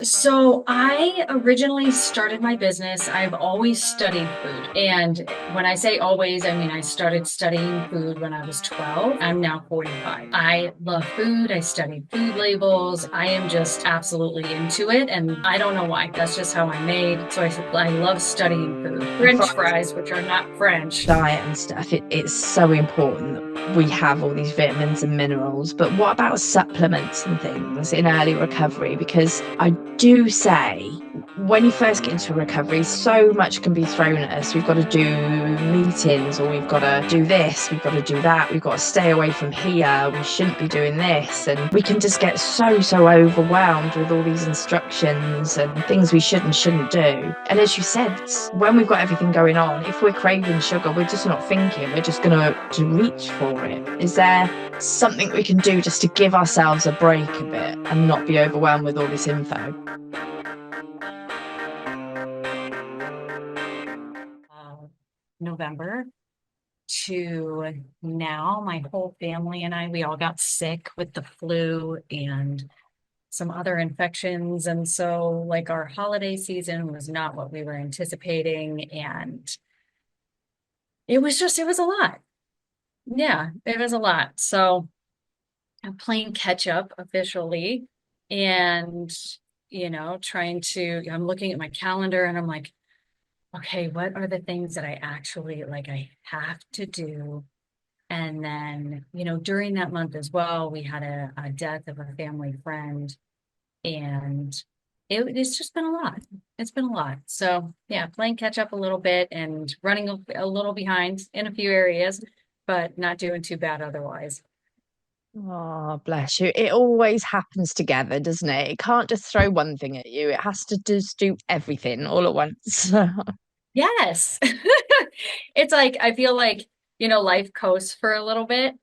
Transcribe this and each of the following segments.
So I originally started my business. I've always studied food. And when I say always, I mean I started studying food when I was 12. I'm now 45. I love food. I studied food labels. I am just absolutely into it. And I don't know why. That's just how I'm made. So I love studying food. French fries, which are not French. Diet and stuff, it's so important that we have all these vitamins and minerals. But what about supplements and things in early recovery? Because I do say when you first get into recovery, so much can be thrown at us. We've got to do meetings, or we've got to do this, we've got to do that, we've got to stay away from here, we shouldn't be doing this. And we can just get so overwhelmed with all these instructions and things we should and shouldn't do. And as you said, when we've got everything going on, if we're craving sugar, we're just not thinking, we're just going to reach for it. Is there something we can do just to give ourselves a break a bit and not be overwhelmed with all this info? uh, November to now, my whole family and we all got sick with the flu and some other infections. And so, like, our holiday season was not what we were anticipating. And it was a lot. Yeah, it was a lot. So, I'm playing catch up officially and, I'm looking at my calendar and I'm like, okay, what are the things that I actually like, I have to do? And then, during that month as well, we had a death of a family friend, and it's just been a lot. It's been a lot. So, yeah, playing catch up a little bit and running a little behind in a few areas, but not doing too bad otherwise. Oh, bless you. It always happens together, doesn't it? It can't just throw one thing at you. It has to just do everything all at once. Yes. It's like, I feel like, life coasts for a little bit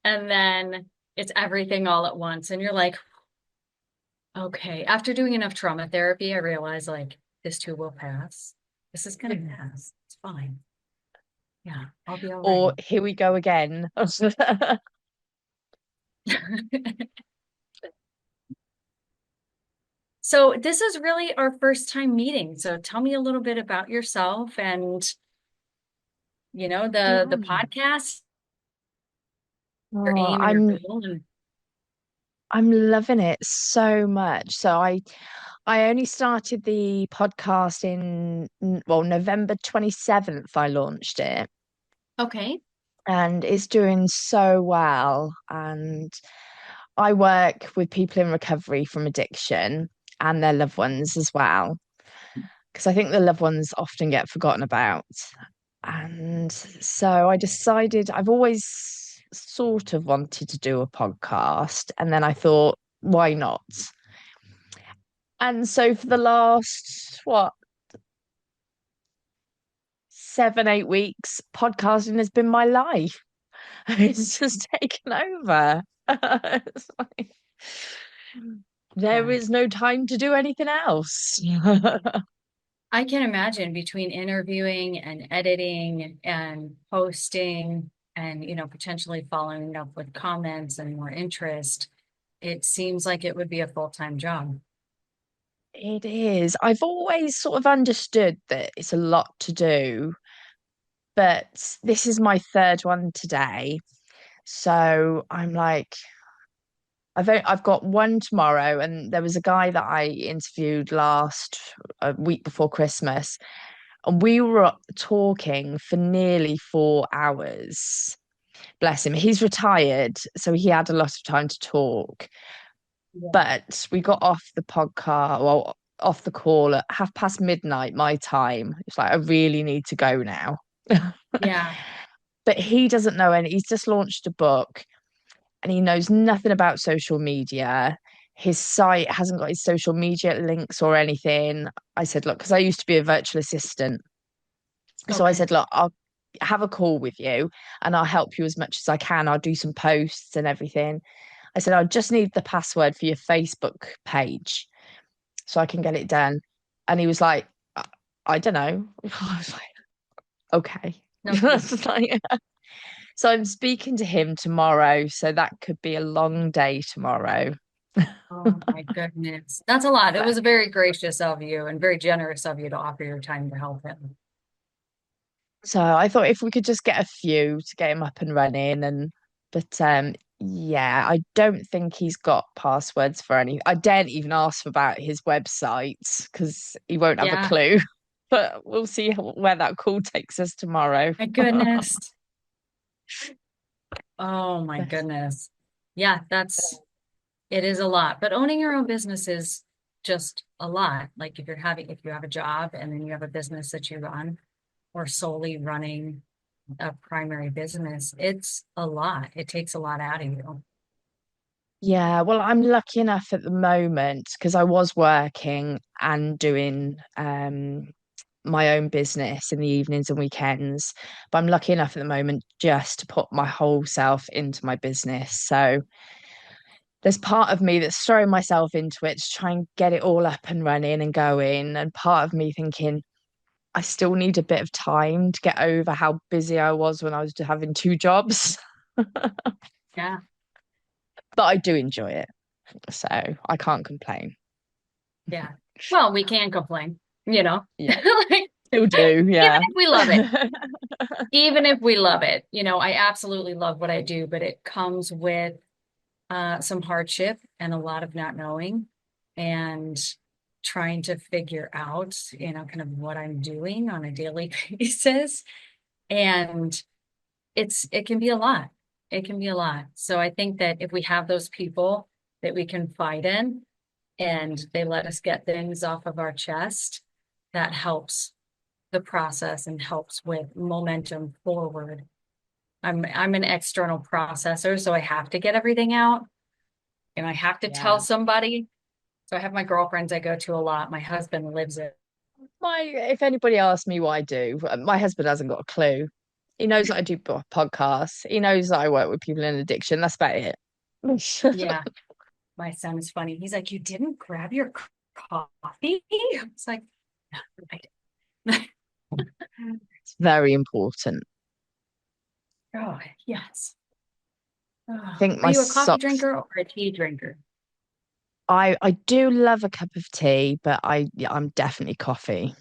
and then it's everything all at once. And you're like, okay, after doing enough trauma therapy, I realized like this too will pass. This is gonna pass. It's fine. Yeah, I'll be all Or right. here we go again. So this is really our first time meeting. So tell me a little bit about yourself and the Yeah. podcast, your Oh, aim and your I'm goal. And I'm loving it so much. So I only started the podcast in well, November 27th I launched it, okay. and it's doing so well. And I work with people in recovery from addiction and their loved ones as well, because I think the loved ones often get forgotten about. And so I decided I've always sort of wanted to do a podcast, and then I thought, why not? And so for the last, what, 7, 8 weeks, podcasting has been my life. It's just taken over. It's like, there Yeah. is no time to do anything else. I can imagine between interviewing and editing and posting and, potentially following up with comments and more interest, it seems like it would be a full-time job. It is. I've always sort of understood that it's a lot to do, but this is my third one today. So I'm like, I've got one tomorrow, and there was a guy that I interviewed last a week before Christmas, and we were talking for nearly 4 hours. Bless him. He's retired, so he had a lot of time to talk. Yeah. But we got off the podcast, well, off the call at midnight my time. It's like I really need to go now. Yeah. But he doesn't know any. He's just launched a book, and he knows nothing about social media. His site hasn't got his social media links or anything. I said, look, because I used to be a virtual assistant. So I Okay. said, look, I'll have a call with you and I'll help you as much as I can. I'll do some posts and everything. I said, I just need the password for your Facebook page so I can get it done. And he was like, I don't know. I was like, okay. No clue. So I'm speaking to him tomorrow. So that could be a long day tomorrow. Oh my goodness. That's a lot. It was very gracious of you and very generous of you to offer your time to help him. So I thought if we could just get a few to get him up and running but yeah, I don't think he's got passwords for any. I daren't even ask about his websites because he won't have a Yeah. clue. But we'll see where that call takes us tomorrow. My goodness. Oh my But goodness. Yeah, it is a lot. But owning your own business is just a lot. Like if you have a job and then you have a business that you run or solely running a primary business, it's a lot. It takes a lot out of you. yeah, well, I'm lucky enough at the moment because I was working and doing my own business in the evenings and weekends. But I'm lucky enough at the moment just to put my whole self into my business. So there's part of me that's throwing myself into it to try and get it all up and running and going. And part of me thinking, I still need a bit of time to get over how busy I was when I was having two jobs. Yeah. But I do enjoy it. So I can't complain. Yeah. Well, we can complain, you know, Yeah, like, still do. even Yeah. if we love it, even if we love it, I absolutely love what I do, but it comes with some hardship and a lot of not knowing and trying to figure out, kind of what I'm doing on a daily basis. And it can be a lot. It can be a lot. So I think that if we have those people that we confide in and they let us get things off of our chest, that helps the process and helps with momentum forward. I'm an external processor, so I have to get everything out and I have to tell Yeah. somebody. So I have my girlfriends I go to a lot. My husband lives it. If anybody asks me what I do, my husband hasn't got a clue. He knows that I do podcasts. He knows that I work with people in addiction. That's about it. Yeah, my son is funny. He's like, "You didn't grab your coffee?" It's like, "No, I didn't." It's very important. Oh, yes. I Oh, think are my you a coffee socks. drinker or a tea drinker? I do love a cup of tea, but yeah, I'm definitely coffee.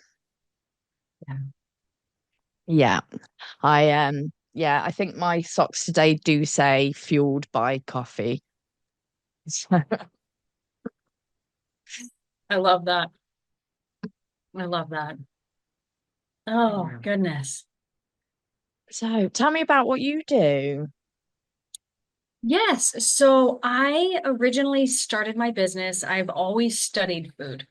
Yeah. Yeah. Yeah, I think my socks today do say fueled by coffee. I love that. I love that. Oh, Yeah. goodness. So tell me about what you do. Yes. So I originally started my business. I've always studied food.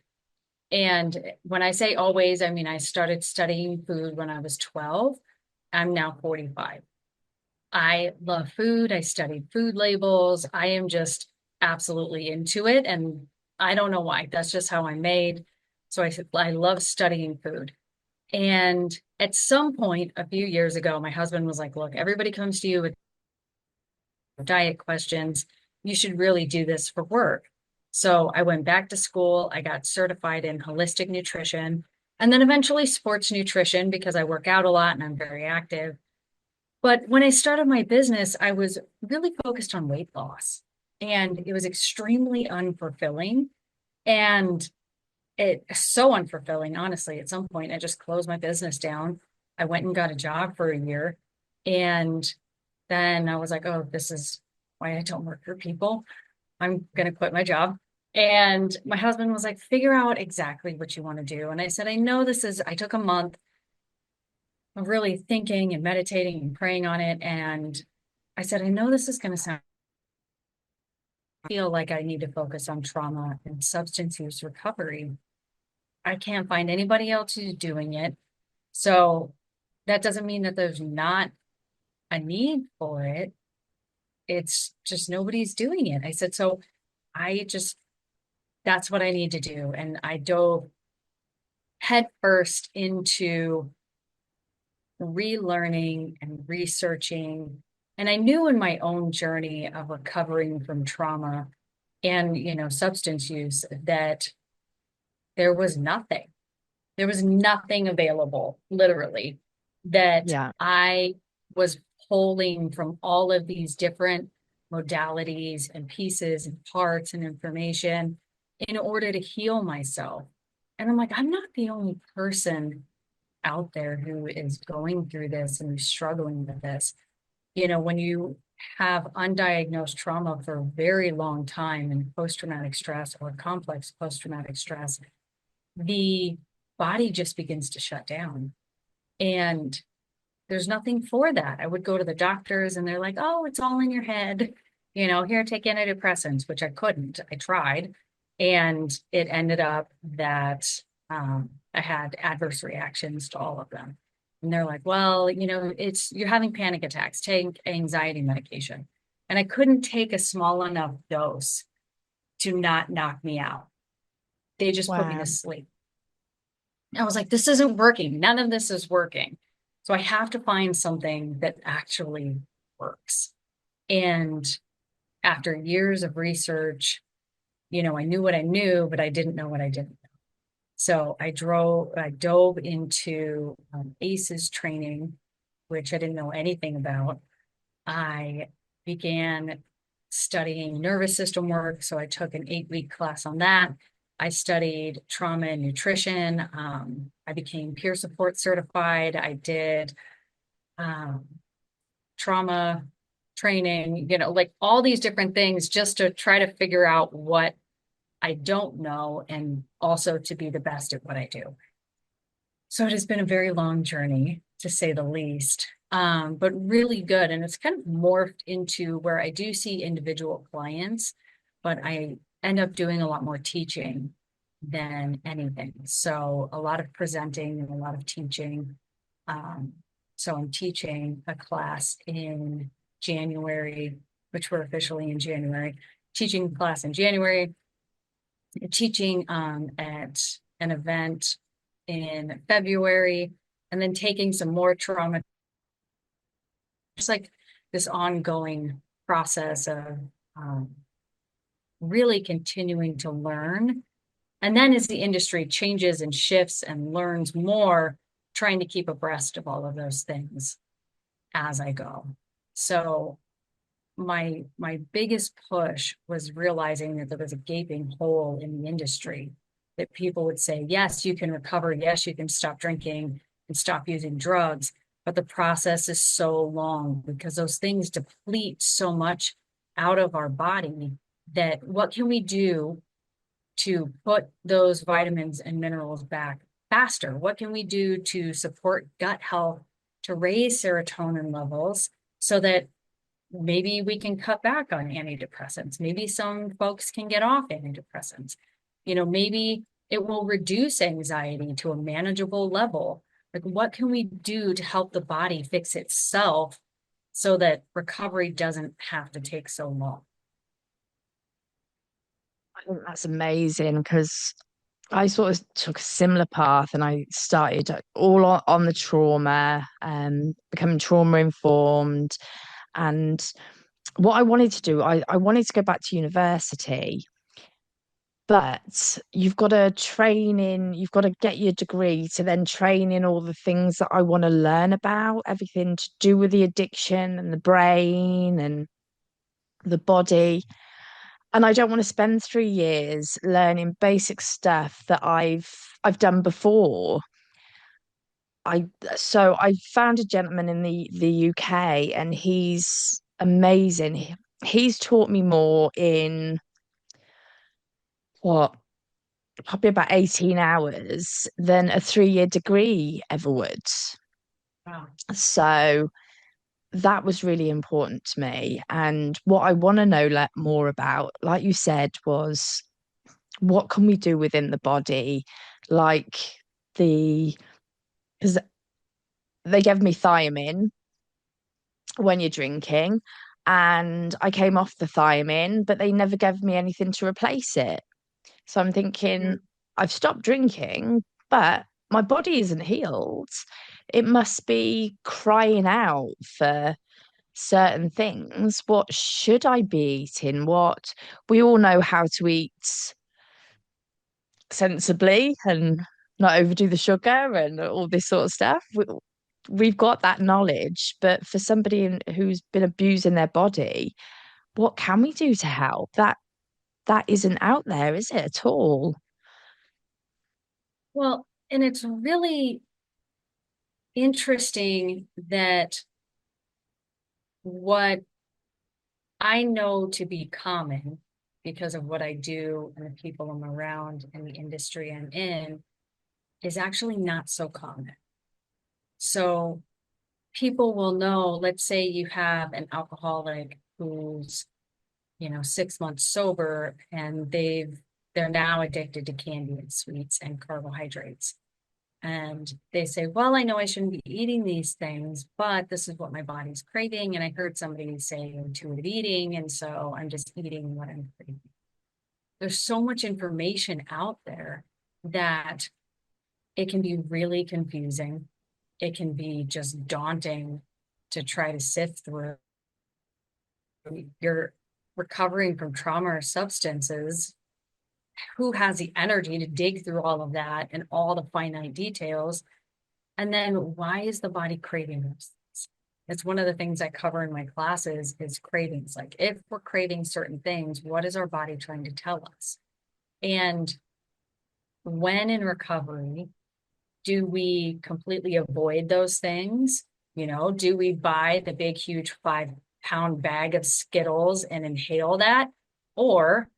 And when I say always, I mean I started studying food when I was 12. I'm now 45. I love food. I studied food labels. I am just absolutely into it. And I don't know why. That's just how I'm made. So I love studying food. And at some point a few years ago, my husband was like, look, everybody comes to you with diet questions. You should really do this for work. So I went back to school. I got certified in holistic nutrition and then eventually sports nutrition because I work out a lot and I'm very active. But when I started my business, I was really focused on weight loss and it was extremely unfulfilling. And it's so unfulfilling, honestly. At some point, I just closed my business down. I went and got a job for a year. And then I was like, oh, this is why I don't work for people. I'm going to quit my job. And my husband was like, figure out exactly what you want to do. And I said, I took a month of really thinking and meditating and praying on it. And I said, I know this is going to sound, I feel like I need to focus on trauma and substance use recovery. I can't find anybody else who's doing it. So that doesn't mean that there's not a need for it. It's just nobody's doing it. I said, so I just, that's what I need to do. And I dove headfirst into relearning and researching. And I knew in my own journey of recovering from trauma and, substance use that there was nothing. There was nothing available, literally, that Yeah. I was pulling from all of these different. modalities and pieces and parts and information in order to heal myself. And I'm like, I'm not the only person out there who is going through this and who's struggling with this. When you have undiagnosed trauma for a very long time and post-traumatic stress or complex post-traumatic stress, the body just begins to shut down. And there's nothing for that. I would go to the doctors and they're like, oh, it's all in your head. Here, take antidepressants, which I couldn't. I tried. And it ended up that I had adverse reactions to all of them. And they're like, well, you're having panic attacks, take anxiety medication. And I couldn't take a small enough dose to not knock me out. They just put me to Wow. sleep. I was like, this isn't working. None of this is working. So I have to find something that actually works. And after years of research, I knew what I knew, but I didn't know what I didn't know. So I dove into ACEs training, which I didn't know anything about. I began studying nervous system work. So I took an 8-week class on that. I studied trauma and nutrition. I became peer support certified. I did um, trauma training, like all these different things just to try to figure out what I don't know and also to be the best at what I do. So it has been a very long journey, to say the least, but really good. And it's kind of morphed into where I do see individual clients, but I end up doing a lot more teaching than anything. So a lot of presenting and a lot of teaching. Um, so I'm teaching a class in January, which we're officially in January, teaching class in January, teaching at an event in February, and then taking some more trauma, just like this ongoing process of um, really continuing to learn. And then as the industry changes and shifts and learns more, trying to keep abreast of all of those things as I go. So my biggest push was realizing that there was a gaping hole in the industry, that people would say, yes, you can recover, yes, you can stop drinking and stop using drugs, but the process is so long because those things deplete so much out of our body, that what can we do to put those vitamins and minerals back faster? What can we do to support gut health, to raise serotonin levels so that maybe we can cut back on antidepressants? Maybe some folks can get off antidepressants. Maybe it will reduce anxiety to a manageable level. Like, what can we do to help the body fix itself so that recovery doesn't have to take so long? I think that's amazing because I sort of took a similar path and I started all on the trauma, becoming trauma informed. And what I wanted to do, I wanted to go back to university, but you've got to get your degree to then train in all the things that I want to learn about, everything to do with the addiction and the brain and the body. And I don't want to spend 3 years learning basic stuff that I've done before. I so I found a gentleman in the UK and he's amazing. He's taught me more in what probably about 18 hours than a 3 year degree ever would. Wow. So that was really important to me. And what I want to know more about, like you said, was what can we do within the body? Like because they gave me thiamine when you're drinking, and I came off the thiamine, but they never gave me anything to replace it. So I'm thinking, Mm. I've stopped drinking, but my body isn't healed. It must be crying out for certain things. What should I be eating? What we all know how to eat sensibly and not overdo the sugar and all this sort of stuff. We've got that knowledge, but for somebody who's been abusing their body, what can we do to help? That isn't out there, is it at all? Well, and it's really interesting that what I know to be common because of what I do and the people I'm around and the industry I'm in is actually not so common. So people will know, let's say you have an alcoholic who's, 6 months sober and they're now addicted to candy and sweets and carbohydrates. And they say, well, I know I shouldn't be eating these things, but this is what my body's craving. And I heard somebody say intuitive eating. And so I'm just eating what I'm craving. There's so much information out there that it can be really confusing. It can be just daunting to try to sift through. You're recovering from trauma or substances. Who has the energy to dig through all of that and all the finite details? And then why is the body craving those things? It's one of the things I cover in my classes is cravings. Like if we're craving certain things, what is our body trying to tell us? And when in recovery, do we completely avoid those things? Do we buy the big, huge 5-pound bag of Skittles and inhale that? Or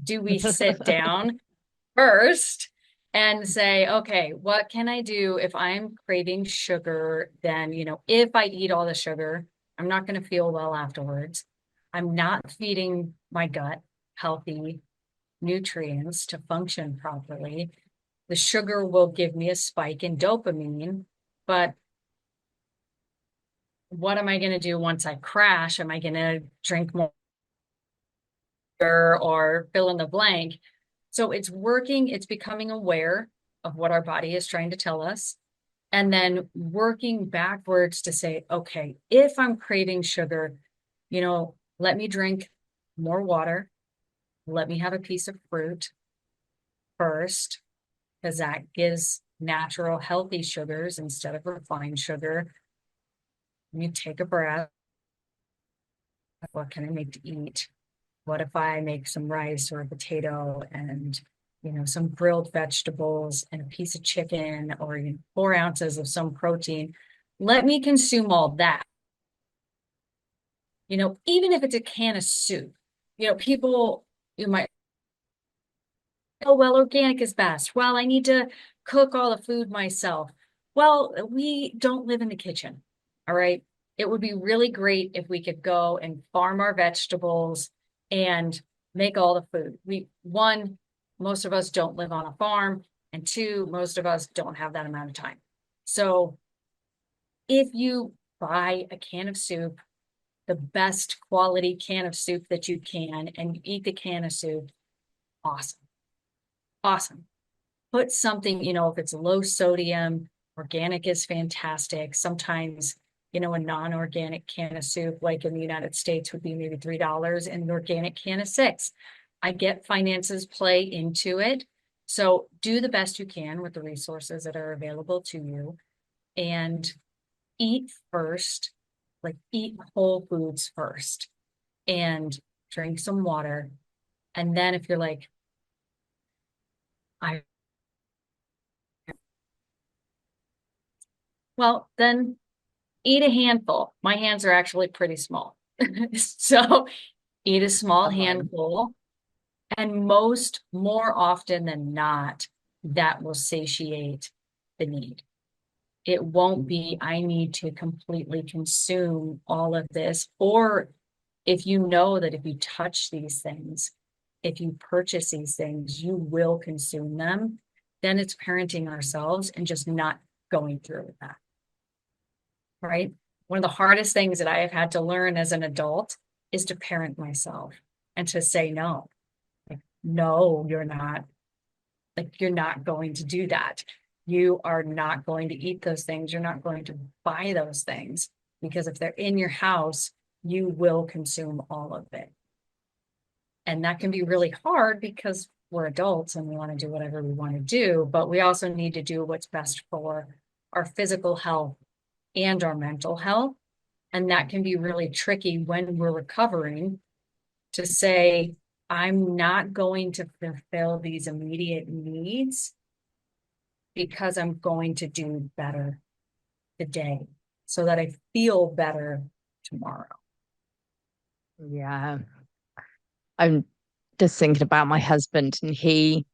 do we sit down first and say, okay, what can I do if I'm craving sugar? Then, if I eat all the sugar, I'm not going to feel well afterwards. I'm not feeding my gut healthy nutrients to function properly. The sugar will give me a spike in dopamine, but what am I going to do once I crash? Am I going to drink more or fill in the blank? So it's becoming aware of what our body is trying to tell us, and then working backwards to say, okay, if I'm craving sugar, let me drink more water. Let me have a piece of fruit first, because that gives natural, healthy sugars instead of refined sugar. You take a breath. What can I make to eat? What if I make some rice or a potato and some grilled vegetables and a piece of chicken or 4 ounces of some protein? Let me consume all that. Even if it's a can of soup. People you might, oh well, organic is best. Well, I need to cook all the food myself. Well, we don't live in the kitchen. All right. It would be really great if we could go and farm our vegetables and make all the food. One, most of us don't live on a farm, and two, most of us don't have that amount of time. So if you buy a can of soup, the best quality can of soup that you can, and you eat the can of soup, awesome. Awesome. Put something, if it's low sodium, organic is fantastic. Sometimes, a non-organic can of soup, like in the United States, would be maybe $3 and an organic can of six. I get finances play into it. So do the best you can with the resources that are available to you and eat first, like eat whole foods first and drink some water. And then if you're like, I well, then eat a handful. My hands are actually pretty small. So eat a small Fine. handful. And more often than not, that will satiate the need. It won't be, I need to completely consume all of this. Or if you know that if you touch these things, if you purchase these things, you will consume them, then it's parenting ourselves and just not going through with that. Right? One of the hardest things that I have had to learn as an adult is to parent myself and to say no. Like, no, you're not. Like, you're not going to do that. You are not going to eat those things. You're not going to buy those things because if they're in your house, you will consume all of it. And that can be really hard because we're adults and we want to do whatever we want to do, but we also need to do what's best for our physical health and our mental health. And that can be really tricky when we're recovering to say, I'm not going to fulfill these immediate needs because I'm going to do better today so that I feel better tomorrow. Yeah. I'm just thinking about my husband, and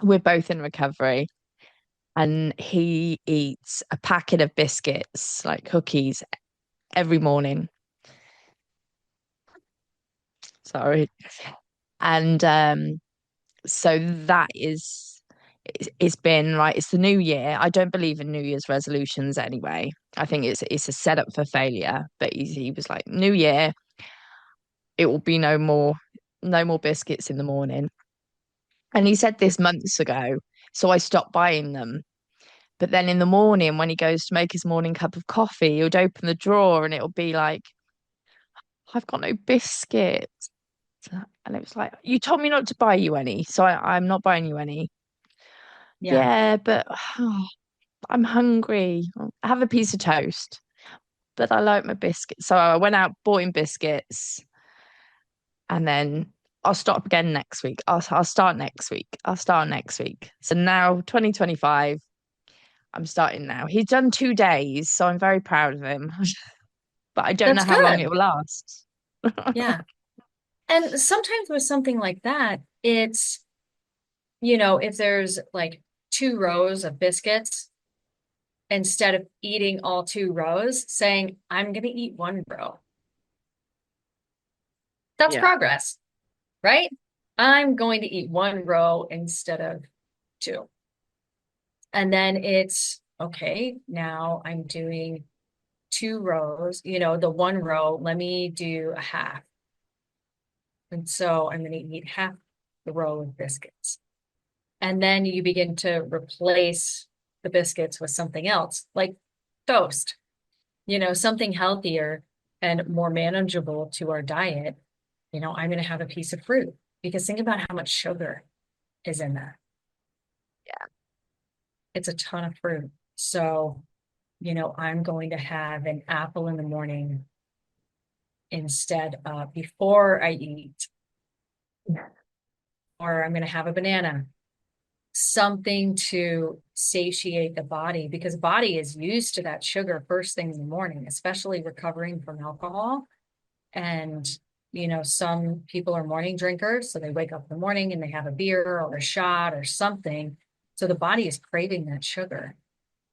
we're both in recovery, and he eats a packet of biscuits, like cookies, every morning. Sorry. And so that is it's been right. It's the new year. I don't believe in New Year's resolutions anyway. I think it's a setup for failure. But he was like, New Year, it will be no more biscuits in the morning. And he said this months ago. So I stopped buying them. But then in the morning, when he goes to make his morning cup of coffee, he would open the drawer and it'll be like, I've got no biscuits. And it was like, you told me not to buy you any, so I'm not buying you any. Yeah, Yeah, but I'm hungry. Have a piece of toast. But I like my biscuits. So I went out, bought him biscuits, and then I'll stop again next week. I'll start next week. I'll start next week. So now 2025, I'm starting now. He's done 2 days, so I'm very proud of him. But I don't know that's how long it good. will last. Yeah. And sometimes with something like that, it's, if there's like 2 rows of biscuits, instead of eating all 2 rows, saying, I'm going to eat 1 row. That's Yeah. progress, right? I'm going to eat 1 row instead of two. And then it's okay, now I'm doing 2 rows, the 1 row, let me do a half. And so I'm going to eat half the row of biscuits. And then you begin to replace the biscuits with something else, like toast, something healthier and more manageable to our diet. I'm going to have a piece of fruit because think about how much sugar is in that. It's a ton of fruit. So, I'm going to have an apple in the morning instead of before I eat, Yeah. or I'm going to have a banana, something to satiate the body because body is used to that sugar first thing in the morning, especially recovering from alcohol. And, some people are morning drinkers, so they wake up in the morning and they have a beer or a shot or something. So the body is craving that sugar.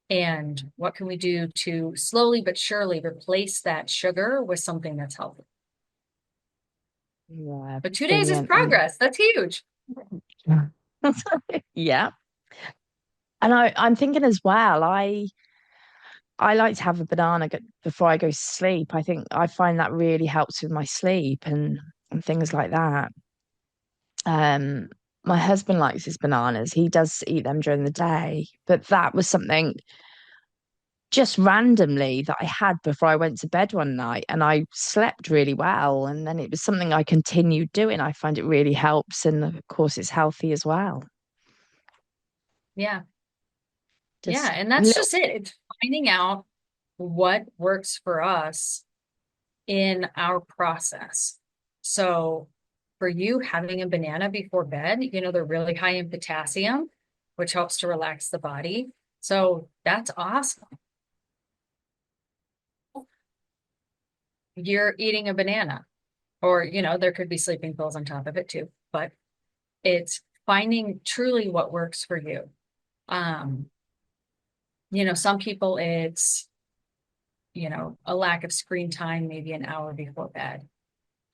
And what can we do to slowly but surely replace that sugar with something that's healthy? Yeah, But 2 days is brilliant. And progress. That's huge. yeah. And I'm thinking as well, I like to have a banana before I go to sleep. I think I find that really helps with my sleep and things like that. Um, my husband likes his bananas. He does eat them during the day, but that was something just randomly that I had before I went to bed one night, and I slept really well. And then it was something I continued doing. I find it really helps, and of course, it's healthy as well. Yeah. Yeah. Just And that's little, just it. It's finding out what works for us in our process. So for you, having a banana before bed, they're really high in potassium, which helps to relax the body. So that's awesome. You're eating a banana, or, there could be sleeping pills on top of it too, but it's finding truly what works for you. Um, some people it's, a lack of screen time, maybe an hour before bed.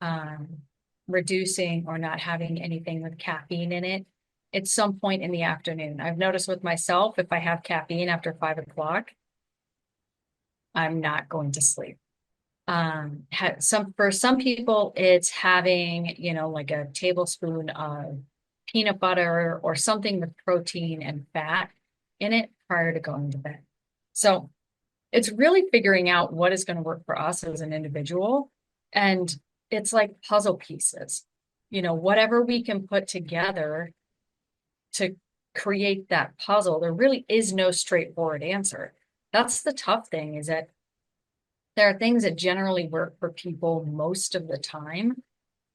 Um, reducing or not having anything with caffeine in it at some point in the afternoon. I've noticed with myself, if I have caffeine after 5 o'clock, I'm not going to sleep. For some people, it's having, like a tablespoon of peanut butter or something with protein and fat in it prior to going to bed. So it's really figuring out what is going to work for us as an individual. And it's like puzzle pieces, whatever we can put together to create that puzzle. There really is no straightforward answer. That's the tough thing is that there are things that generally work for people most of the time.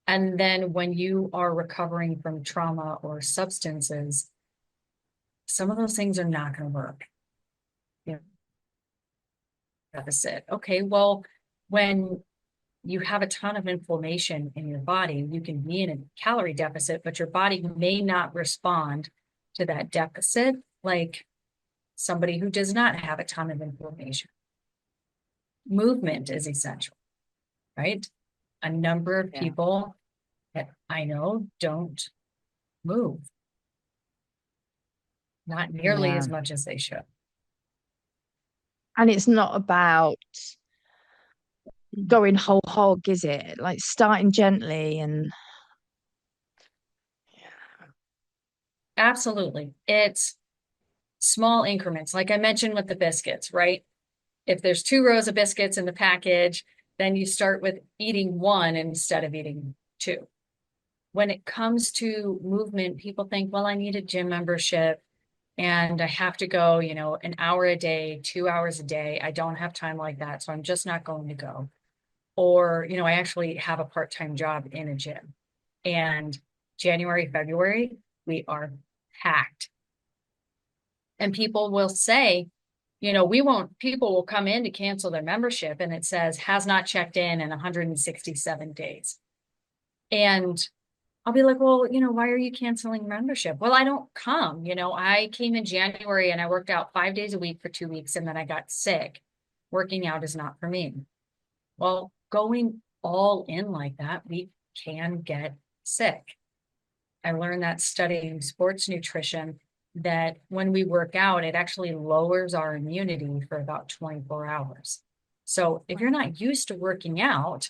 And then when you are recovering from trauma or substances, some of those things are not going to work. You know, deficit. Okay, well, when you have a ton of inflammation in your body, you can be in a calorie deficit, but your body may not respond to that deficit like somebody who does not have a ton of inflammation. Movement is essential, right? A number of Yeah. people that I know don't move, not nearly Yeah. as much as they should. And it's not about going whole hog, is it? Like starting gently and Absolutely. It's small increments. Like I mentioned with the biscuits, right? If there's 2 rows of biscuits in the package, then you start with eating one instead of eating two. When it comes to movement, people think, well, I need a gym membership and I have to go, an hour a day, 2 hours a day. I don't have time like that. So I'm just not going to go. Or, I actually have a part-time job in a gym. And January, February, we are packed. And people will say, people will come in to cancel their membership and it says has not checked in 167 days. And I'll be like, well, why are you canceling membership? Well, I don't come. I came in January and I worked out 5 days a week for 2 weeks and then I got sick. Working out is not for me. Well, going all in like that, we can get sick. I learned that studying sports nutrition that when we work out, it actually lowers our immunity for about 24 hours. So if you're not used to working out,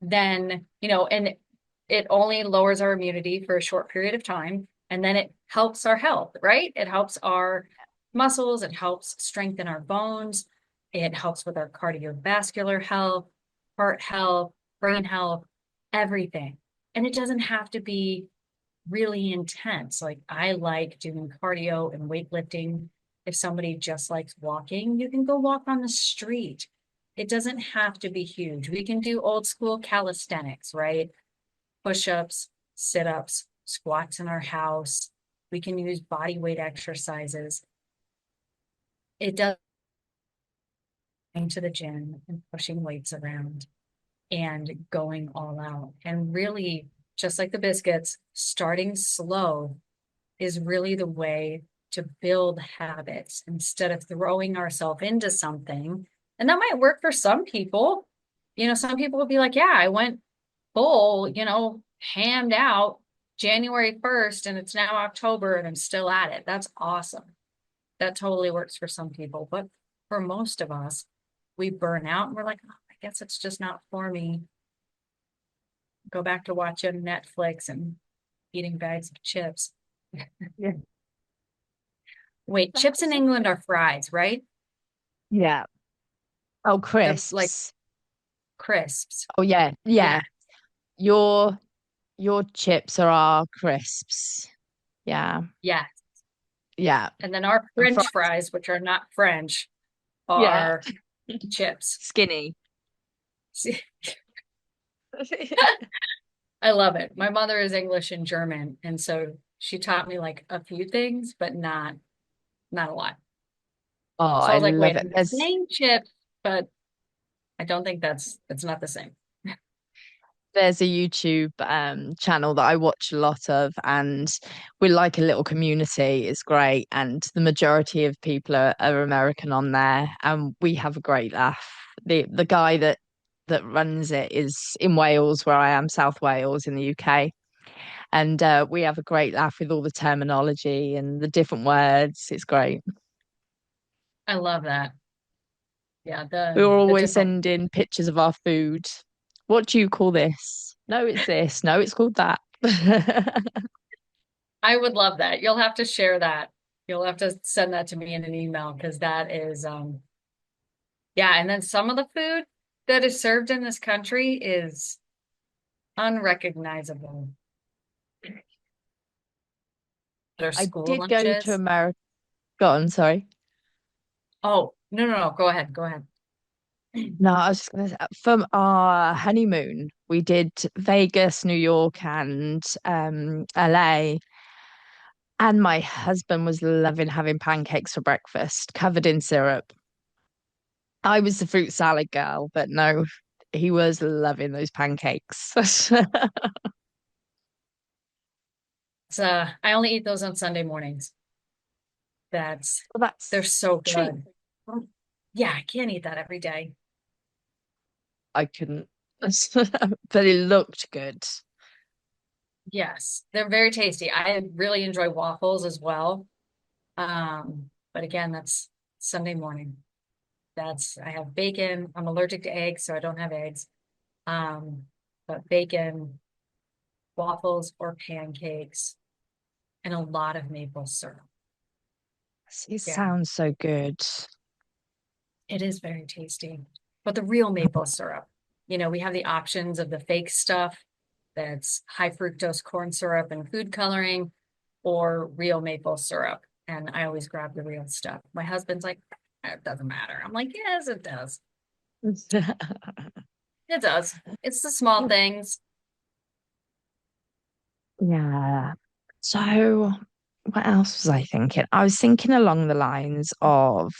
then, and it only lowers our immunity for a short period of time. And then it helps our health, right? It helps our muscles, it helps strengthen our bones, it helps with our cardiovascular health, heart health, brain health, everything. And it doesn't have to be really intense. Like I like doing cardio and weightlifting. If somebody just likes walking, you can go walk on the street. It doesn't have to be huge. We can do old school calisthenics, right? Push-ups, sit-ups, squats in our house. We can use body weight exercises. It does into the gym and pushing weights around and going all out. And really, just like the biscuits, starting slow is really the way to build habits instead of throwing ourselves into something. And that might work for some people. Some people will be like, yeah, I went full, hammed out January 1st and it's now October and I'm still at it. That's awesome. That totally works for some people. But for most of us, we burn out and we're like, oh, I guess it's just not for me. Go back to watching Netflix and eating bags of chips. yeah. Wait, chips in That's England are fries, right? yeah. Oh, They're like crisps. crisps. Oh yeah, Yeah, yeah. Your your chips are our crisps. Yeah, yeah. yeah. And then our And fries. French fries, which are not French, Yeah. are chips. Skinny. See, I love it. My mother is English and German, and so she taught me like a few things, but not a lot. Oh, So I I was like, love wait, it. I'm saying chips, but I don't think that's not the same. There's a YouTube channel that I watch a lot of, and we're like a little community. It's great, and the majority of people are American on there, and we have a great laugh. The guy that runs it is in Wales, where I am, South Wales in the UK, and we have a great laugh with all the terminology and the different words. It's great. I love that. Yeah, We the were the always different. sending pictures of our food. What do you call this? No, it's this. No, it's called that. I would love that. You'll have to share that. You'll have to send that to me in an email because that is yeah, and then some of the food that is served in this country is unrecognizable. Their I school did go to lunches. America. Go on, sorry. Oh, no, no, no. Go ahead. Go ahead. No, I was just gonna say, from our honeymoon, We did Vegas, New York, and LA. And my husband was loving having pancakes for breakfast, covered in syrup. I was the fruit salad girl, but no, he was loving those pancakes. So I only eat those on Sunday mornings. That's Well, they're that's so treat. good. Yeah, I can't eat that every day. I couldn't, but it looked good. Yes, they're very tasty. I really enjoy waffles as well. But again, that's Sunday morning. That's I have bacon. I'm allergic to eggs, so I don't have eggs. Um, but bacon, waffles or pancakes, and a lot of maple syrup. It Yeah, sounds so good. it is very tasty. But the real maple syrup, we have the options of the fake stuff that's high fructose corn syrup and food coloring, or real maple syrup. And I always grab the real stuff. My husband's like, it doesn't matter. I'm like, yes, it does. It does. It's the small things. Yeah. So, what else was I thinking? I was thinking along the lines of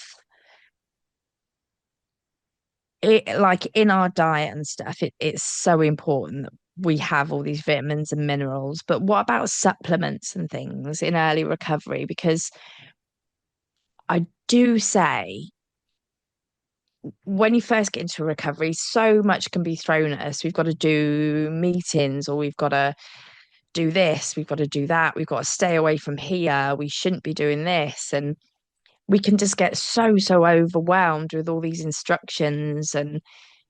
it, like in our diet and stuff, it's so important that we have all these vitamins and minerals. But what about supplements and things in early recovery? Because I do say when you first get into recovery, so much can be thrown at us. We've got to do meetings or we've got to do this, we've got to do that, we've got to stay away from here, we shouldn't be doing this. And we can just get so overwhelmed with all these instructions and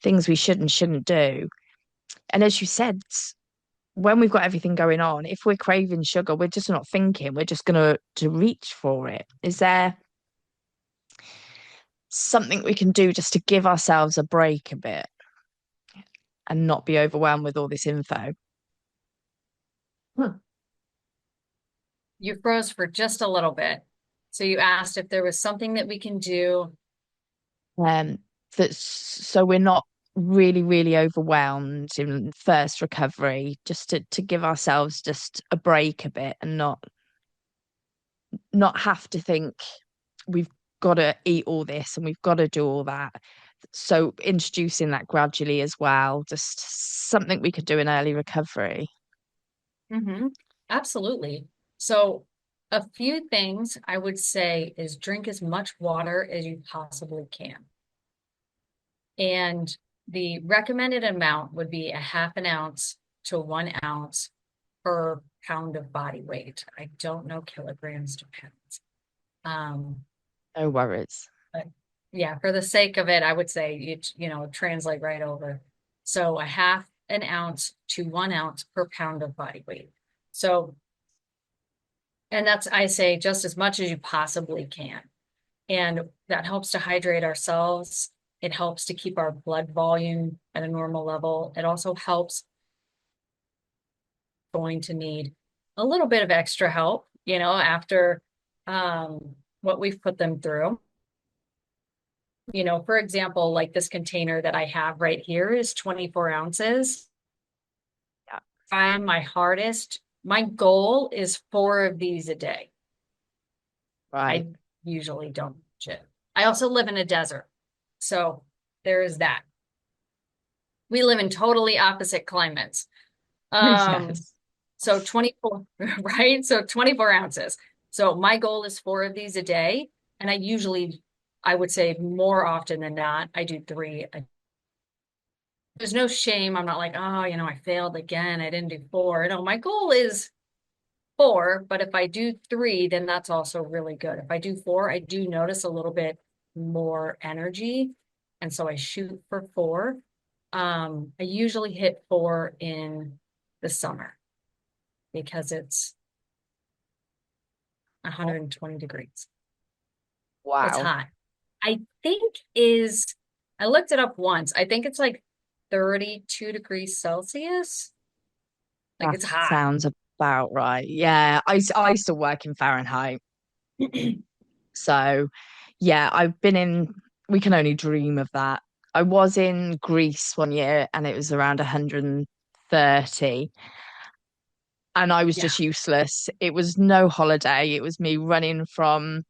things we should and shouldn't do. And as you said, when we've got everything going on, if we're craving sugar, we're just not thinking, we're just gonna to reach for it. Is there something we can do just to give ourselves a break a bit and not be overwhelmed with all this info? Hmm. You froze for just a little bit. So you asked if there was something that we can do. um that's so we're not really overwhelmed in first recovery, just to give ourselves just a break a bit and not have to think we've got to eat all this and we've got to do all that. So introducing that gradually as well, just something we could do in early recovery. Hmm. Absolutely. So a few things I would say is drink as much water as you possibly can. And the recommended amount would be a half an ounce to 1 ounce per pound of body weight. I don't know kilograms to pounds. Um, No worries. but yeah, for the sake of it, I would say translate right over. So a half an ounce to 1 ounce per pound of body weight. So, and that's, I say, just as much as you possibly can. And that helps to hydrate ourselves. It helps to keep our blood volume at a normal level. It also helps going to need a little bit of extra help, after what we've put them through. For example, like this container that I have right here is 24 ounces. Yeah. I'm my hardest. My goal is 4 of these a day. Right. I usually don't shit. I also live in a desert. So there is that. We live in totally opposite climates. Um, Yes. so 24, right? So 24 ounces. So my goal is 4 of these a day. And I would say more often than not, I do three. There's no shame. I'm not like, oh, I failed again. I didn't do four. No, my goal is four, but if I do three, then that's also really good. If I do four, I do notice a little bit more energy. And so I shoot for four. I usually hit four in the summer because it's 120 degrees. It's Wow. hot. I think I looked it up once. I think it's like 32 degrees Celsius. Like That it's hot. sounds about right. Yeah. I used to work in Fahrenheit. So yeah, we can only dream of that. I was in Greece one year and it was around 130 30, and I was Yeah. just useless. It was no holiday. It was me running from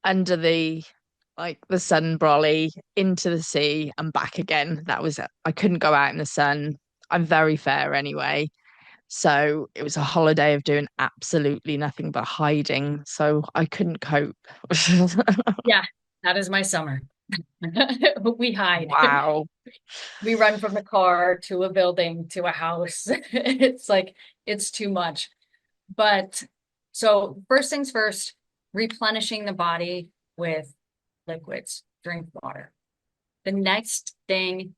under the the sun brolly into the sea and back again. That was it. I couldn't go out in the sun. I'm very fair anyway. So it was a holiday of doing absolutely nothing but hiding. So I couldn't cope. Yeah. That is my summer. We hide. Wow. We run from the car to a building to a house. It's like, it's too much. But so first things first, replenishing the body with liquids, drink water. The next thing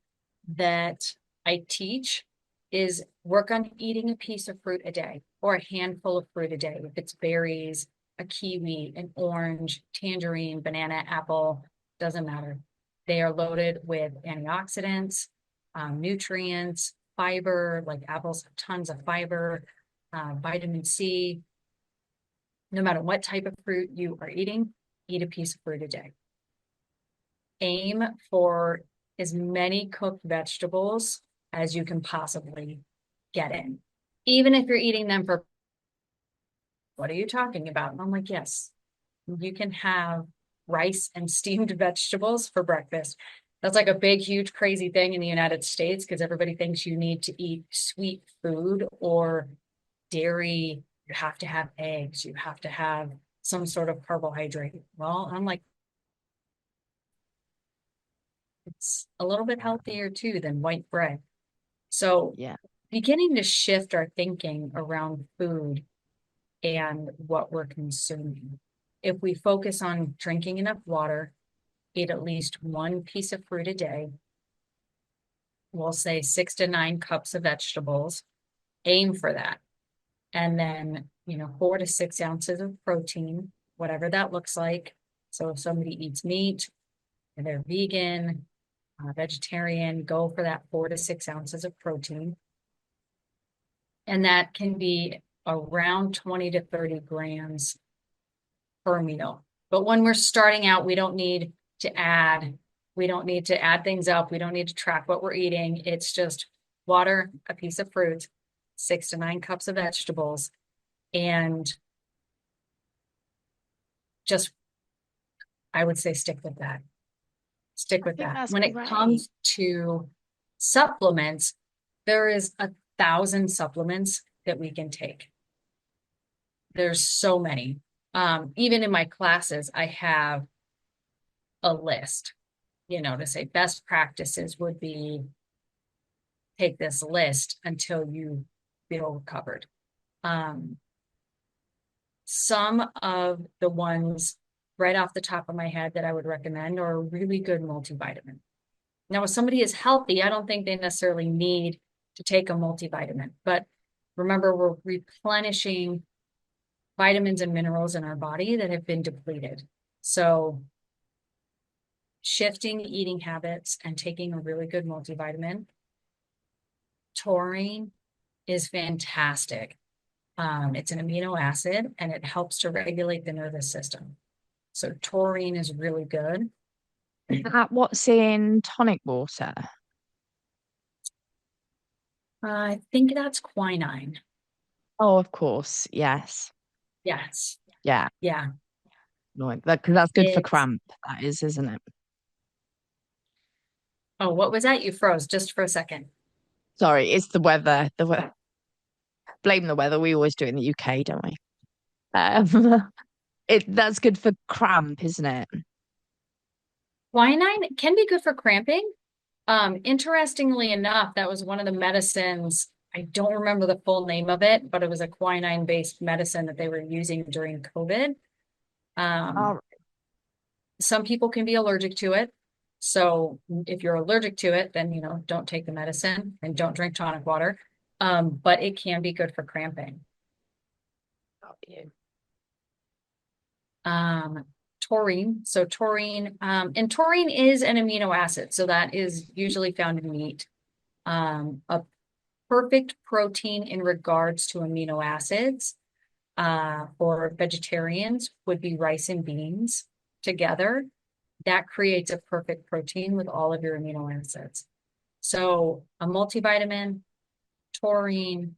that I teach is work on eating a piece of fruit a day or a handful of fruit a day. If it's berries, a kiwi, an orange, tangerine, banana, apple, doesn't matter. They are loaded with antioxidants, nutrients, fiber, like apples have tons of fiber, vitamin C. No matter what type of fruit you are eating, eat a piece of fruit a day. Aim for as many cooked vegetables as you can possibly get in. Even if you're eating them for, what are you talking about? And I'm like, yes, you can have rice and steamed vegetables for breakfast. That's like a big, huge, crazy thing in the United States because everybody thinks you need to eat sweet food or dairy. You have to have eggs. You have to have some sort of carbohydrate. Well, I'm like, it's a little bit healthier too than white bread. So Yeah. beginning to shift our thinking around food and what we're consuming. If we focus on drinking enough water, eat at least one piece of fruit a day, we'll say 6 to 9 cups of vegetables, aim for that. And then, 4 to 6 ounces of protein, whatever that looks like. So if somebody eats meat and they're vegan, vegetarian, go for that 4 to 6 ounces of protein. And that can be around 20 to 30 grams per meal. But when we're starting out, we don't need to add things up. We don't need to track what we're eating. It's just water, a piece of fruit, 6 to 9 cups of vegetables, and just, I would say, stick with that. Stick I with think that. that's When it great. comes to supplements, there is 1,000 supplements that we can take. There's so many. Even in my classes, I have a list, to say best practices would be take this list until you feel recovered. Um, some of the ones right off the top of my head that I would recommend are a really good multivitamin. Now, if somebody is healthy, I don't think they necessarily need to take a multivitamin, but remember, we're replenishing vitamins and minerals in our body that have been depleted. So shifting eating habits and taking a really good multivitamin. Taurine is fantastic. It's an amino acid and it helps to regulate the nervous system. So taurine is really good. What's in tonic water? I think that's quinine. Oh, of course. Yes. Yes. Yeah. Yeah. No, because that's good for It's, cramp. That is, isn't it? oh, what was that? You froze just for a second. Sorry, it's the weather. Blame the weather. We always do it in the UK, don't we? That's good for cramp, isn't it? Quinine can be good for cramping. Interestingly enough, that was one of the medicines. I don't remember the full name of it, but it was a quinine-based medicine that they were using during COVID. Um, Oh, some people can be allergic to it. So if you're allergic to it, then, don't take the medicine and don't drink tonic water. But it can be good for cramping. got you. Um, Taurine. So taurine, and taurine is an amino acid. So that is usually found in meat. A perfect protein in regards to amino acids for vegetarians would be rice and beans together. That creates a perfect protein with all of your amino acids. So a multivitamin, taurine,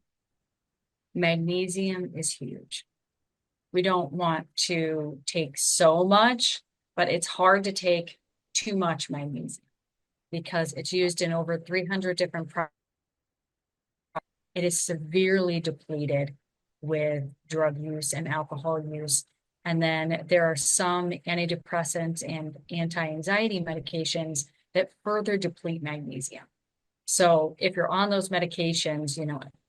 magnesium is huge. We don't want to take so much, but it's hard to take too much magnesium because it's used in over 300 different products. It is severely depleted with drug use and alcohol use. And then there are some antidepressants and anti-anxiety medications that further deplete magnesium. So if you're on those medications,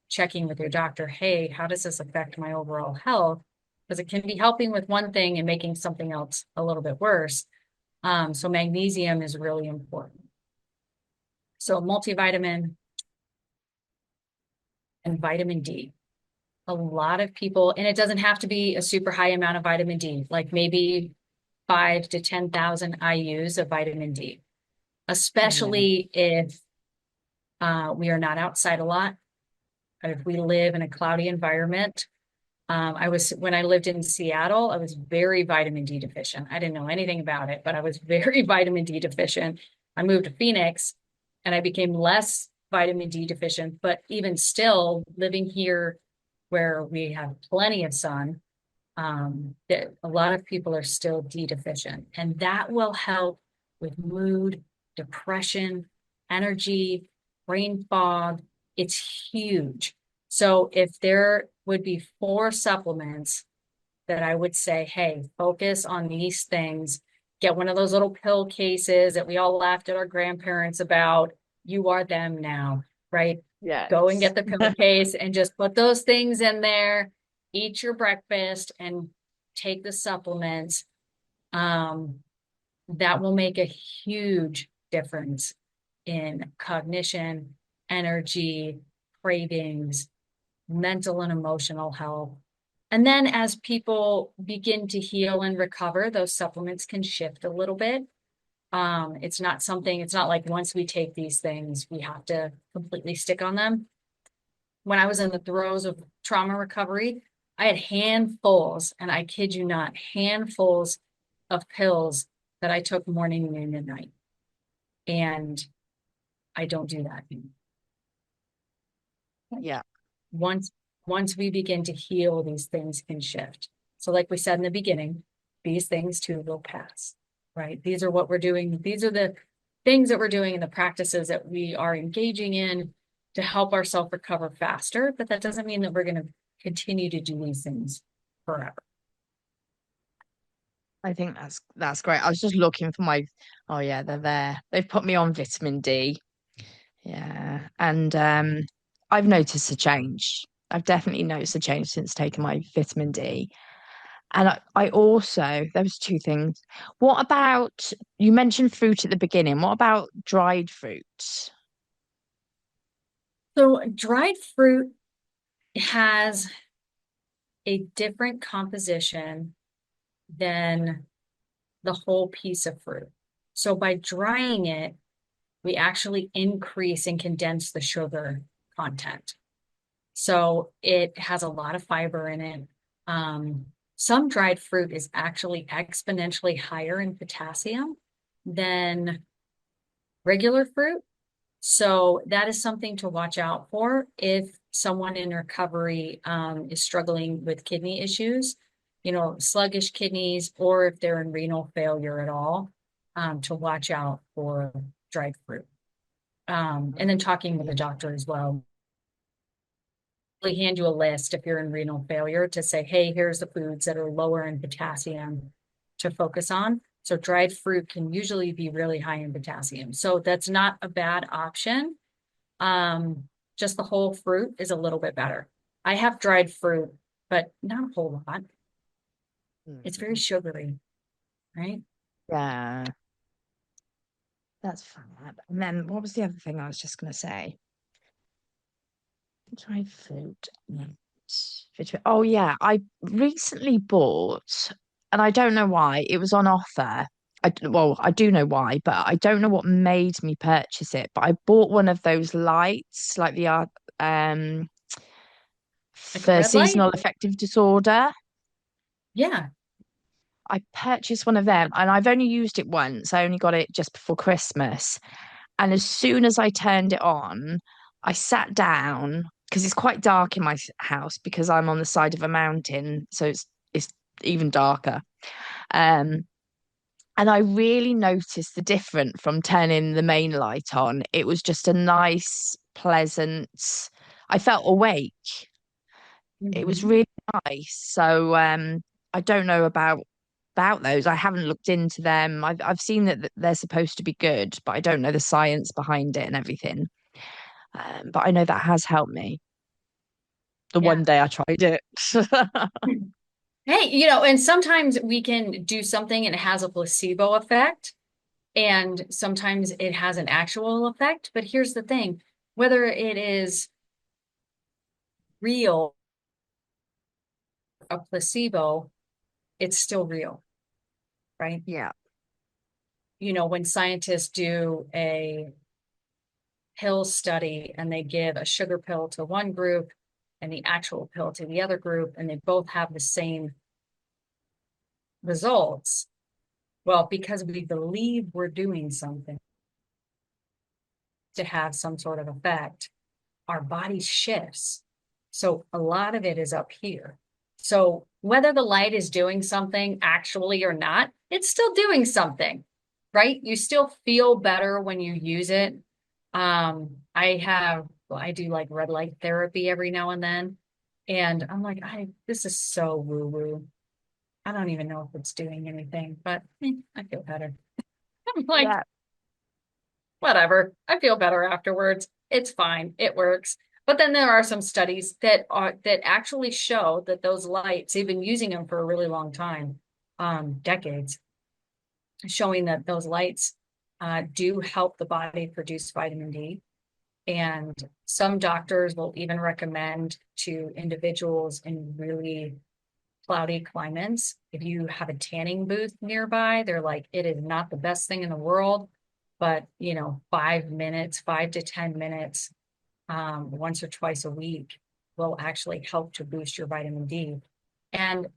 checking with your doctor, hey, how does this affect my overall health? Because it can be helping with one thing and making something else a little bit worse. So magnesium is really important. So multivitamin and vitamin D. A lot of people, and it doesn't have to be a super high amount of vitamin D, like maybe 5 to 10,000 IUs of vitamin D, Yeah. especially if we are not outside a lot. If we live in a cloudy environment. When I lived in Seattle, I was very vitamin D deficient. I didn't know anything about it, but I was very vitamin D deficient. I moved to Phoenix and I became less vitamin D deficient, but even still living here where we have plenty of sun, that a lot of people are still D deficient, and that will help with mood, depression, energy, brain fog. It's huge. So if there would be 4 supplements that I would say, hey, focus on these things, get one of those little pill cases that we all laughed at our grandparents about. You are them now, right? Go and Yes. get the pill case and just put those things in there, eat your breakfast and take the supplements. Um, that will make a huge difference in cognition, energy, cravings, mental and emotional health. And then as people begin to heal and recover, those supplements can shift a little bit. It's not like once we take these things, we have to completely stick on them. When I was in the throes of trauma recovery, I had handfuls, and I kid you not, handfuls of pills that I took morning, noon, and night. And I don't do that anymore. Yeah. Once once we begin to heal, these things can shift. So like we said in the beginning, these things too will pass, right? These are what we're doing. These are the things that we're doing and the practices that we are engaging in to help ourselves recover faster. But that doesn't mean that we're going to continue to do these things forever. I think that's great. I was just looking for my, oh yeah, they're there. They've put me on vitamin D. Yeah. And I've noticed a change. I've definitely noticed a change since taking my vitamin D. And I also, there was 2 things. What about, you mentioned fruit at the beginning. What about dried fruits? So dried fruit has a different composition than the whole piece of fruit. So by drying it, we actually increase and condense the sugar content. So it has a lot of fiber in it. Some dried fruit is actually exponentially higher in potassium than regular fruit. So that is something to watch out for if someone in recovery is struggling with kidney issues, sluggish kidneys, or if they're in renal failure at all, to watch out for dried fruit. And then talking with the doctor as well. They hand you a list if you're in renal failure to say, hey, here's the foods that are lower in potassium to focus on. So dried fruit can usually be really high in potassium. So that's not a bad option. Just the whole fruit is a little bit better. I have dried fruit, but not a whole lot. It's very Mm. sugary, right? Yeah, that's fab. And then what was the other thing I was just going to say? Dried fruit. Oh yeah, I recently bought, and I don't know why, it was on offer. Well, I do know why, but I don't know what made me purchase it. But I bought one of those lights, like the um Like a for red light? seasonal affective disorder. Yeah. I purchased one of them, and I've only used it once. I only got it just before Christmas. And as soon as I turned it on, I sat down. because it's quite dark in my house because I'm on the side of a mountain, so it's even darker. Um, and I really noticed the difference from turning the main light on. It was just a nice, pleasant. I felt awake. It was Mhm. really nice. So I don't know about those. I haven't looked into them. I've seen that they're supposed to be good, but I don't know the science behind it and everything. But I know that has helped me. The Yeah. one day I tried it. Hey, and sometimes we can do something and it has a placebo effect, and sometimes it has an actual effect. But here's the thing, whether it is real, a placebo, it's still real, right? Yeah, When scientists do a pill study and they give a sugar pill to one group and the actual pill to the other group, and they both have the same results, well, because we believe we're doing something to have some sort of effect, our body shifts. So a lot of it is up here. So whether the light is doing something actually or not, it's still doing something, right? You still feel better when you use it. I do like red light therapy every now and then. And I'm like, this is so woo-woo. I don't even know if it's doing anything, but I feel better. I'm like, yeah, whatever. I feel better afterwards. It's fine. It works. But then there are some studies that actually show that those lights, they've been using them for a really long time, decades, showing that those lights do help the body produce vitamin D. And some doctors will even recommend to individuals in really cloudy climates. If you have a tanning booth nearby, they're like, it is not the best thing in the world, but 5 minutes, 5 to 10 minutes, once or twice a week will actually help to boost your vitamin D. And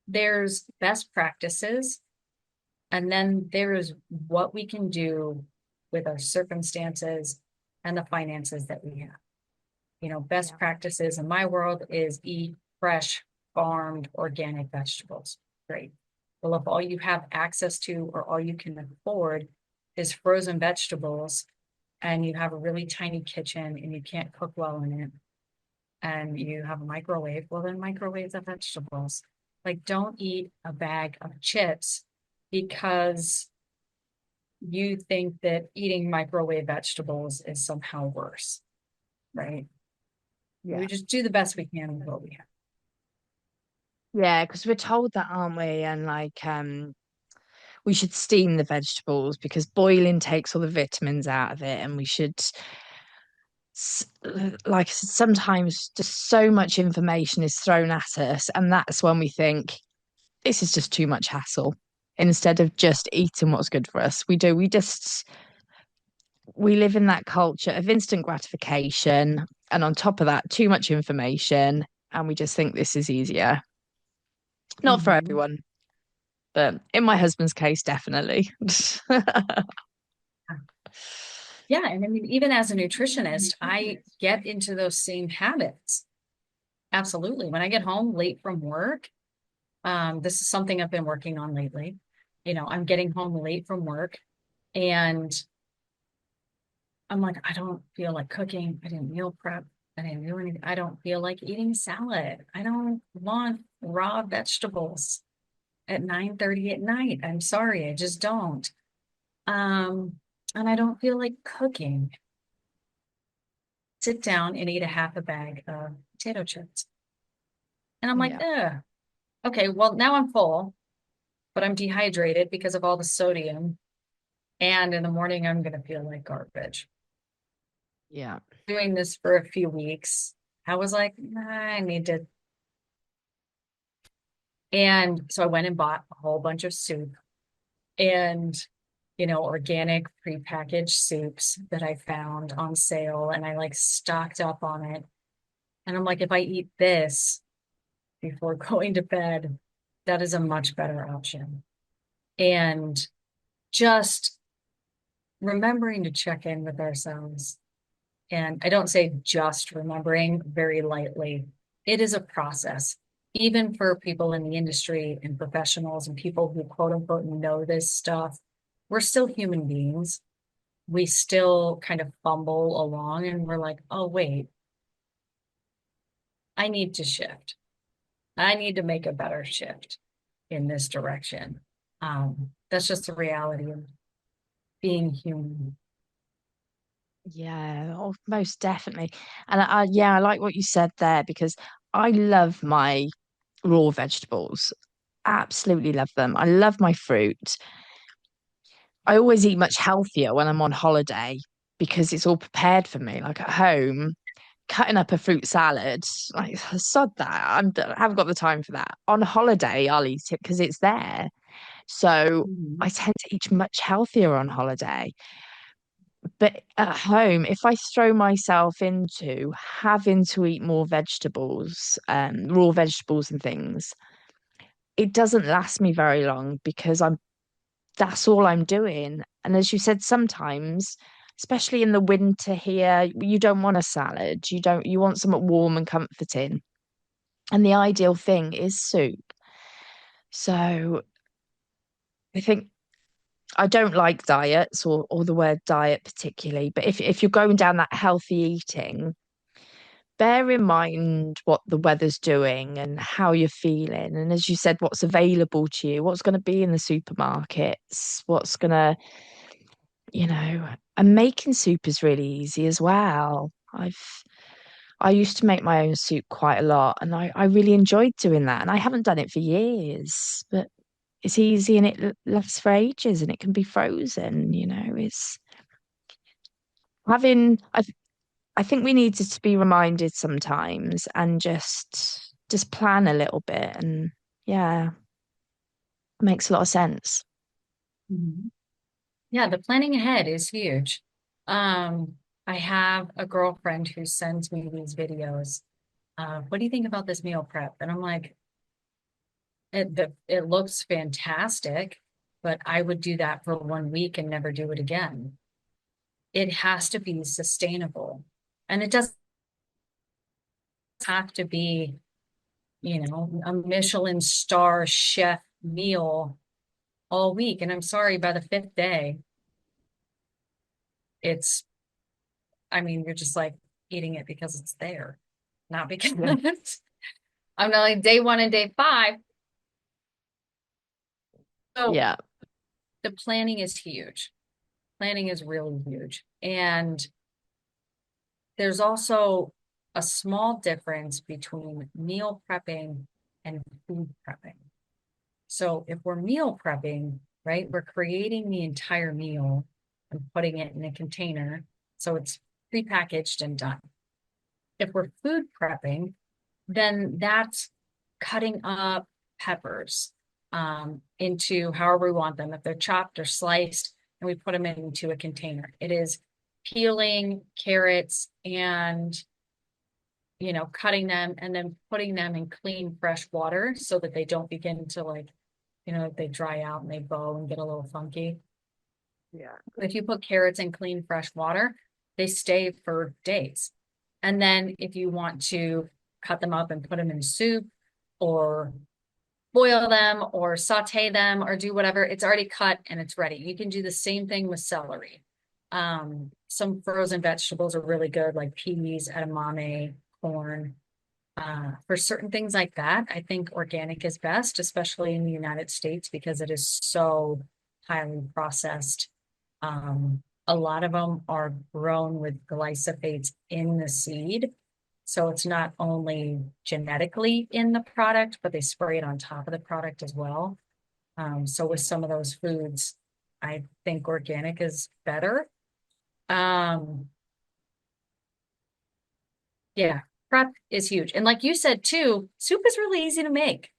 there's best practices, and then there's what we can do with our circumstances and the finances that we have. Best yeah, practices in my world is eat fresh, farmed, organic vegetables. Great. Well, if all you have access to or all you can afford is frozen vegetables, and you have a really tiny kitchen and you can't cook well in it, and you have a microwave, well, then microwave the vegetables. Like, don't eat a bag of chips because you think that eating microwave vegetables is somehow worse, right? We yeah. just do the best we can with what we have. Yeah, because we're told that, aren't we? And like, we should steam the vegetables because boiling takes all the vitamins out of it, and we should, like I said, sometimes just so much information is thrown at us, and that's when we think this is just too much hassle. Instead of just eating what's good for us, we live in that culture of instant gratification, and on top of that, too much information, and we just think this is easier. Not for Mhm. everyone, but in my husband's case, definitely. Yeah, and I mean, even as a nutritionist, I get into those same habits. Absolutely. When I get home late from work, this is something I've been working on lately. I'm getting home late from work and I'm like, I don't feel like cooking. I didn't meal prep. I didn't do anything. I don't feel like eating salad. I don't want raw vegetables at 9:30 at night. I'm sorry, I just don't. Um, and I don't feel like cooking. Sit down and eat a half a bag of potato chips. And I'm like, Yeah, ugh, okay, well, now I'm full, but I'm dehydrated because of all the sodium. And in the morning, I'm going to feel like garbage. yeah, Doing this for a few weeks, I was like, nah, I need to. And so I went and bought a whole bunch of soup and, organic prepackaged soups that I found on sale. And I like stocked up on it. And I'm like, if I eat this before going to bed, that is a much better option. And just remembering to check in with ourselves. And I don't say just remembering very lightly. It is a process, even for people in the industry and professionals and people who quote unquote know this stuff. We're still human beings. We still kind of fumble along and we're like, oh, wait, I need to shift. I need to make a better shift in this direction. That's just the reality of being human. Yeah, oh, most definitely. And yeah, I like what you said there because I love my raw vegetables. Absolutely love them. I love my fruit. I always eat much healthier when I'm on holiday because it's all prepared for me. Like at home, cutting up a fruit salad, like sod that. I haven't got the time for that. On holiday, I'll eat it because it's there. So Mhm. I tend to eat much healthier on holiday. But at home, if I throw myself into having to eat more vegetables, raw vegetables and things, it doesn't last me very long because that's all I'm doing. And as you said, sometimes, especially in the winter here, you don't want a salad. You want something warm and comforting. And the ideal thing is soup. So I think I don't like diets or the word diet particularly, but if you're going down that healthy eating, bear in mind what the weather's doing and how you're feeling. And as you said, what's available to you, what's going to be in the supermarkets, what's going to, and making soup is really easy as well. I used to make my own soup quite a lot and I really enjoyed doing that. And I haven't done it for years, but it's easy and it lasts for ages and it can be frozen, it's having I think we needed to be reminded sometimes and just plan a little bit and yeah, makes a lot of sense. Mhm. Yeah, the planning ahead is huge. Um, I have a girlfriend who sends me these videos. What do you think about this meal prep? And I'm like, it looks fantastic, but I would do that for 1 week and never do it again. It has to be sustainable. And it doesn't have to be, a Michelin star chef meal all week. And I'm sorry, by the fifth day, it's, I mean, you're just like eating it because it's there, not because Yeah. I'm not like day one and day five. So Yeah. the planning is huge. Planning is really huge. And there's also a small difference between meal prepping and food prepping. So if we're meal prepping, right, we're creating the entire meal and putting it in a container. So it's prepackaged and done. If we're food prepping, then that's cutting up peppers into however we want them. If they're chopped or sliced, and we put them into a container. It is peeling carrots and cutting them and then putting them in clean, fresh water so that they don't begin to they dry out and they bow and get a little funky. Yeah. If you put carrots in clean, fresh water, they stay for days. And then if you want to cut them up and put them in soup or boil them or saute them or do whatever, it's already cut and it's ready. You can do the same thing with celery. Some frozen vegetables are really good, like peas, edamame, corn. For certain things like that, I think organic is best, especially in the United States because it is so highly processed. A lot of them are grown with glyphosates in the seed. So it's not only genetically in the product, but they spray it on top of the product as well. So with some of those foods, I think organic is better. Um, yeah, prep is huge. And like you said too, soup is really easy to make.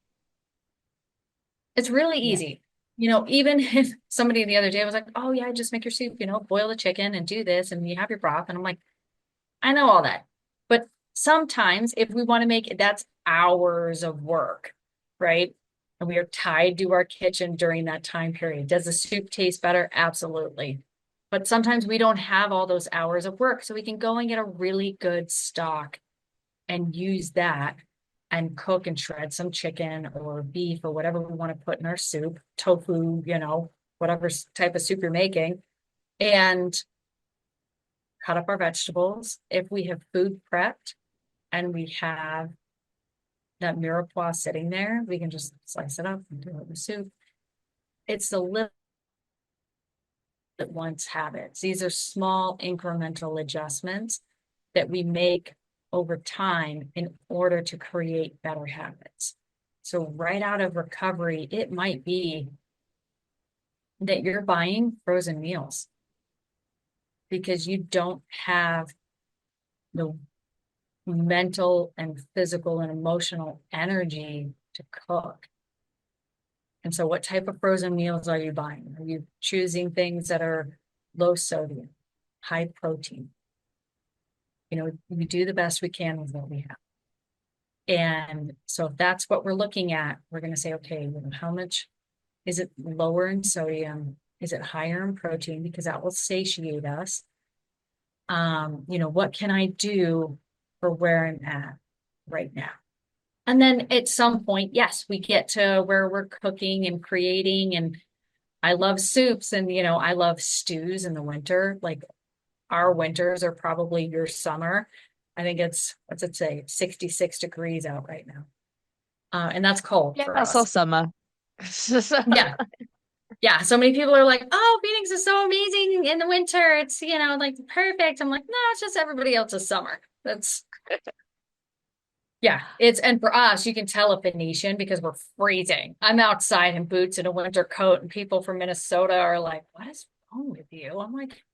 It's really Yeah. easy. Even if somebody the other day was like, oh yeah, just make your soup, boil the chicken and do this and you have your broth. And I'm like, I know all that. But sometimes if we want to make it, that's hours of work, right? And we are tied to our kitchen during that time period. Does the soup taste better? Absolutely. But sometimes we don't have all those hours of work. So we can go and get a really good stock and use that and cook and shred some chicken or beef or whatever we want to put in our soup, tofu, whatever type of soup you're making, and cut up our vegetables. If we have food prepped and we have that mirepoix sitting there, we can just slice it up and do it with soup. It's the little that once habits. These are small incremental adjustments that we make over time in order to create better habits. So right out of recovery, it might be that you're buying frozen meals because you don't have the mental and physical and emotional energy to cook. And so what type of frozen meals are you buying? Are you choosing things that are low sodium, high protein? We do the best we can with what we have. And so if that's what we're looking at, we're going to say, okay, how much is it lower in sodium? Is it higher in protein? Because that will satiate us. What can I do for where I'm at right now? And then at some point, yes, we get to where we're cooking and creating. And I love soups and, I love stews in the winter. Like our winters are probably your summer. I think what's it say, 66 degrees out right now. And that's cold Yeah, for that's our us. summer. Yeah. Yeah. So many people are like, oh, Phoenix is so amazing in the winter. It's, like perfect. I'm like, no, it's just everybody else's summer. Yeah, and for us, you can tell a Phoenician because we're freezing. I'm outside in boots and a winter coat, and people from Minnesota are like, what is wrong with you? I'm like,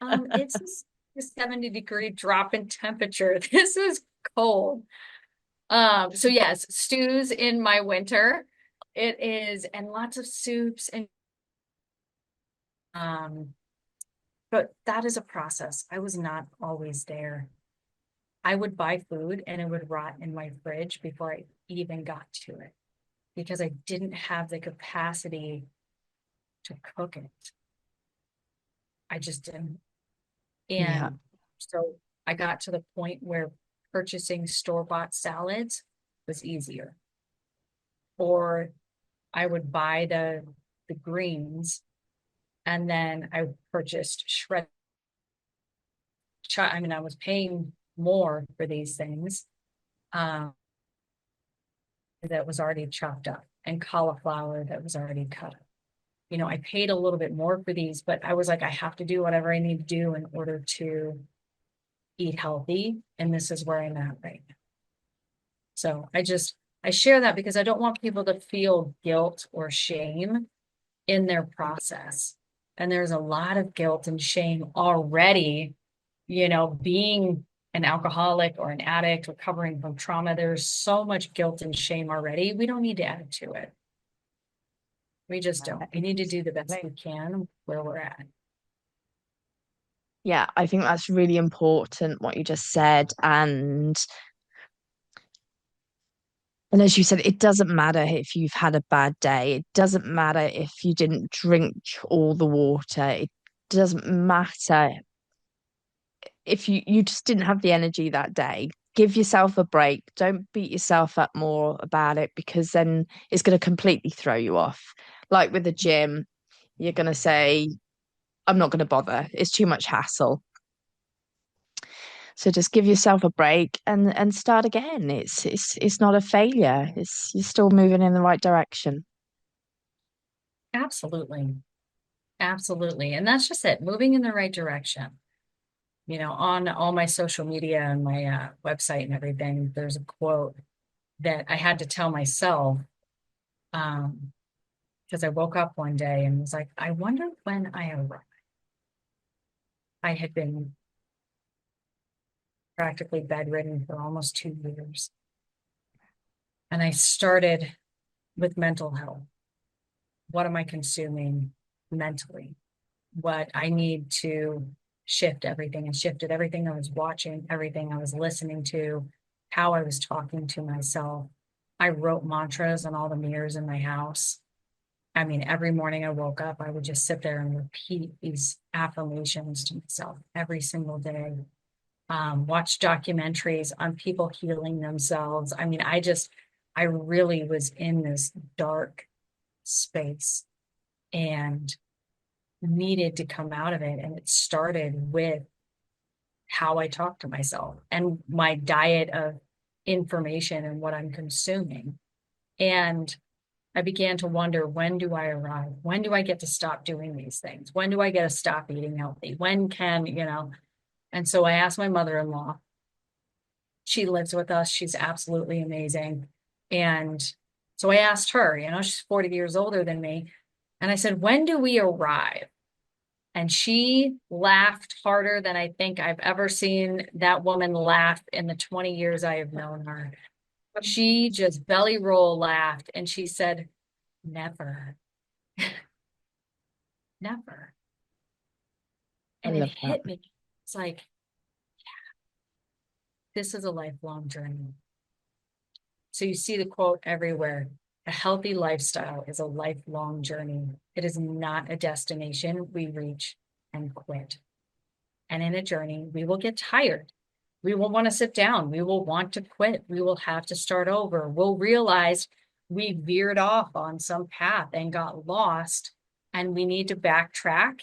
it's a 70-degree drop in temperature. This is cold. So yes, stews in my winter. It is, and lots of soups and um, but that is a process. I was not always there. I would buy food and it would rot in my fridge before I even got to it because I didn't have the capacity to cook it. I just didn't. Yeah. And so I got to the point where purchasing store-bought salads was easier. Or I would buy the greens and then I purchased shredded. I mean, I was paying more for these things um, that was already chopped up and cauliflower that was already cut up. I paid a little bit more for these, but I was like, I have to do whatever I need to do in order to eat healthy. And this is where I'm at right now. So I share that because I don't want people to feel guilt or shame in their process. And there's a lot of guilt and shame already, being an alcoholic or an addict recovering from trauma. There's so much guilt and shame already. We don't need to add to it. We just don't. We need to do the best we can where we're at. Yeah, I think that's really important what you just said. And as you said, it doesn't matter if you've had a bad day. It doesn't matter if you didn't drink all the water. It doesn't matter if you just didn't have the energy that day. Give yourself a break. Don't beat yourself up more about it because then it's going to completely throw you off. Like with the gym, you're going to say, I'm not going to bother. It's too much hassle. So just give yourself a break and start again. It's not a failure. It's you're still moving in the right direction. Absolutely. Absolutely. And that's just it, moving in the right direction. On all my social media and my website and everything, there's a quote that I had to tell myself because I woke up one day and was like, I wonder when I arrived. I had been practically bedridden for almost 2 years. And I started with mental health. What am I consuming mentally? What I need to shift everything and shifted everything I was watching, everything I was listening to, how I was talking to myself. I wrote mantras on all the mirrors in my house. I mean, every morning I woke up, I would just sit there and repeat these affirmations to myself every single day. Watch documentaries on people healing themselves. I mean, I really was in this dark space and needed to come out of it. And it started with how I talk to myself and my diet of information and what I'm consuming. And I began to wonder, when do I arrive? When do I get to stop doing these things? When do I get to stop eating healthy? When can, And so I asked my mother-in-law. She lives with us. She's absolutely amazing. And so I asked her, she's 40 years older than me. And I said, when do we arrive? And she laughed harder than I think I've ever seen that woman laugh in the 20 years I have known her. She just belly roll laughed and she said, never, never. I And it love that. hit me. It's like, this is a lifelong journey. So you see the quote everywhere. A healthy lifestyle is a lifelong journey. It is not a destination we reach and quit. And in a journey, we will get tired. We will want to sit down. We will want to quit. We will have to start over. We'll realize we veered off on some path and got lost, and we need to backtrack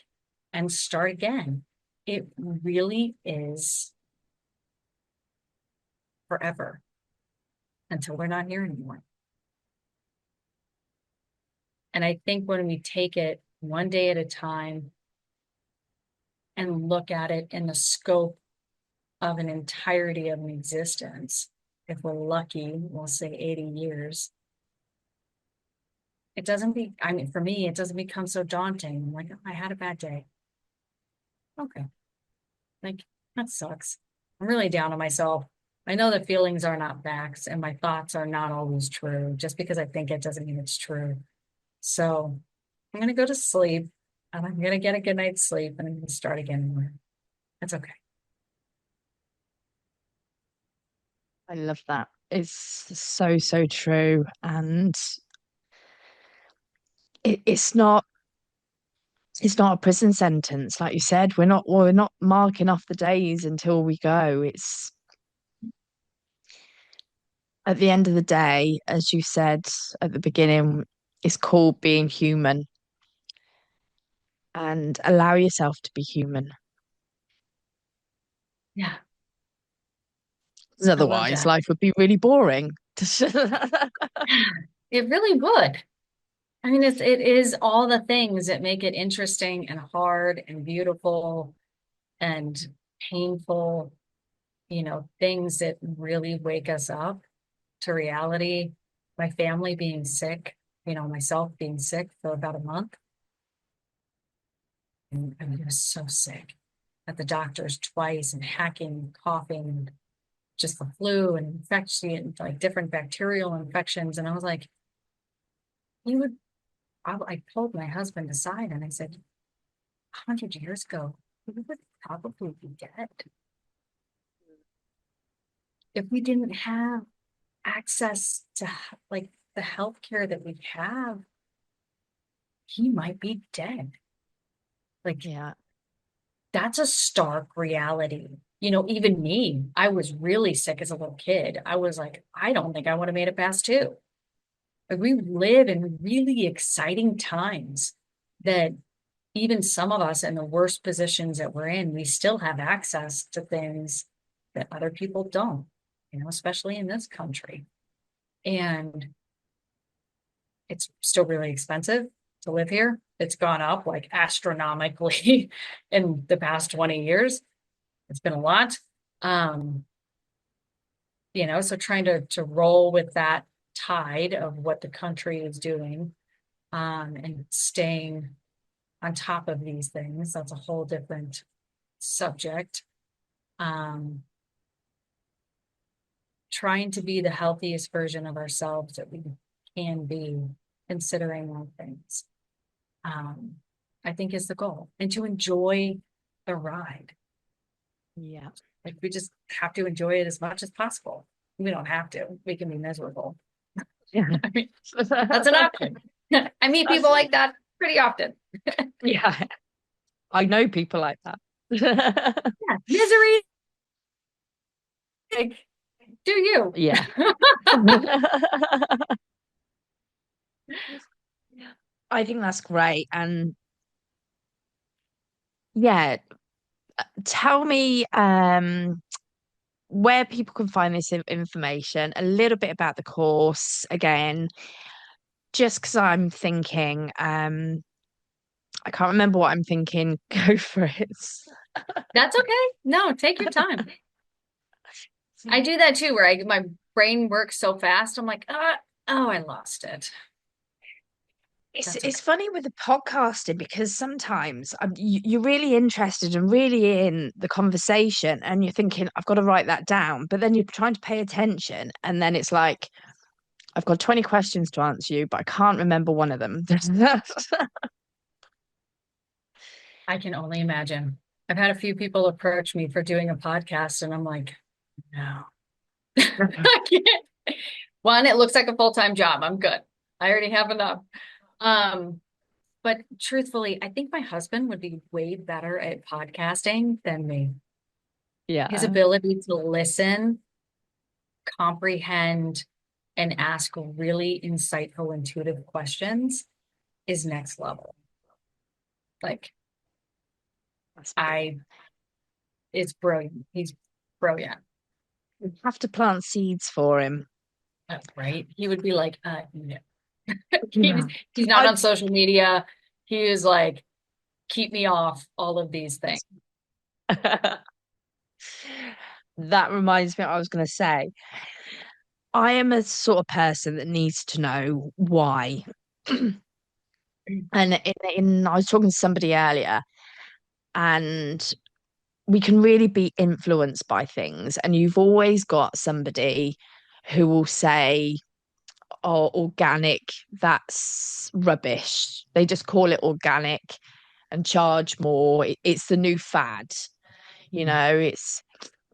and start again. It really is forever until we're not here anymore. And I think when we take it one day at a time and look at it in the scope of an entirety of an existence, if we're lucky, we'll say 80 years, it doesn't be, I mean, for me, it doesn't become so daunting. I'm like, oh, I had a bad day. Okay. Like, that sucks. I'm really down on myself. I know that feelings are not facts and my thoughts are not always true. Just because I think it doesn't mean it's true. So I'm going to go to sleep and I'm going to get a good night's sleep and I'm going to start again tomorrow. That's okay. I love that. It's so, so true. And it's not a prison sentence, like you said. We're not marking off the days until we go. It's at the end of the day, as you said at the beginning, it's called being human, and allow yourself to be human. Yeah, 'Cause I love otherwise that. life would be really boring. It really would. I mean, it is all the things that make it interesting and hard and beautiful and painful, things that really wake us up to reality. My family being sick, myself being sick for about a month. And I mean, I was so sick at the doctors twice and hacking and coughing and just the flu and infection and like different bacterial infections. And I was like, you would, I pulled my husband aside and I said, 100 years ago, we would probably be dead if we didn't have access to like the healthcare that we have. He might be dead. Like, Yeah, that's a stark reality. Even me, I was really sick as a little kid. I was like, I don't think I would have made it past two. Like, we live in really exciting times that even some of us in the worst positions that we're in, we still have access to things that other people don't, especially in this country. And it's still really expensive to live here. It's gone up like astronomically in the past 20 years. It's been a lot. Um, so trying to roll with that tide of what the country is doing, and staying on top of these things. That's a whole different subject. Um, Trying to be the healthiest version of ourselves that we can be, considering all things, um, I think is the goal, and to enjoy the ride. yeah. Like, we just have to enjoy it as much as possible. We don't have to. We can be miserable. Yeah. I mean, that's an option. I meet people like that pretty often. Yeah, I know people like that. Yeah, misery, like, do you? Yeah. I think that's great. And yeah, tell me where people can find this information, a little bit about the course again, just because I'm thinking, I can't remember what I'm thinking. Go for it. That's okay. No, take your time. I do that too, where my brain works so fast. I'm like, oh, I lost it. That's It's okay. funny with the podcasting because sometimes you're really interested and really in the conversation, and you're thinking, I've got to write that down. But then you're trying to pay attention, and then it's like, I've got 20 questions to answer you, but I can't remember one of them. I can only imagine. I've had a few people approach me for doing a podcast, and I'm like, no, I can't. One, it looks like a full-time job. I'm good. I already have enough. Um, but truthfully, I think my husband would be way better at podcasting than me. His Yeah, ability to listen, comprehend, and ask really insightful, intuitive questions is next level. Like, that's I, brilliant. it's brilliant. He's brilliant. You have to plant seeds for him. Right? He would be like, no. He's Yeah. he's not I on social media. He is like, keep me off all of these things. that reminds me what I was going to say. I am a sort of person that needs to know why. And I was talking to somebody earlier, and we can really be influenced by things. And you've always got somebody who will say, oh, organic, that's rubbish. They just call it organic and charge more. It's the new fad, you Mm. know,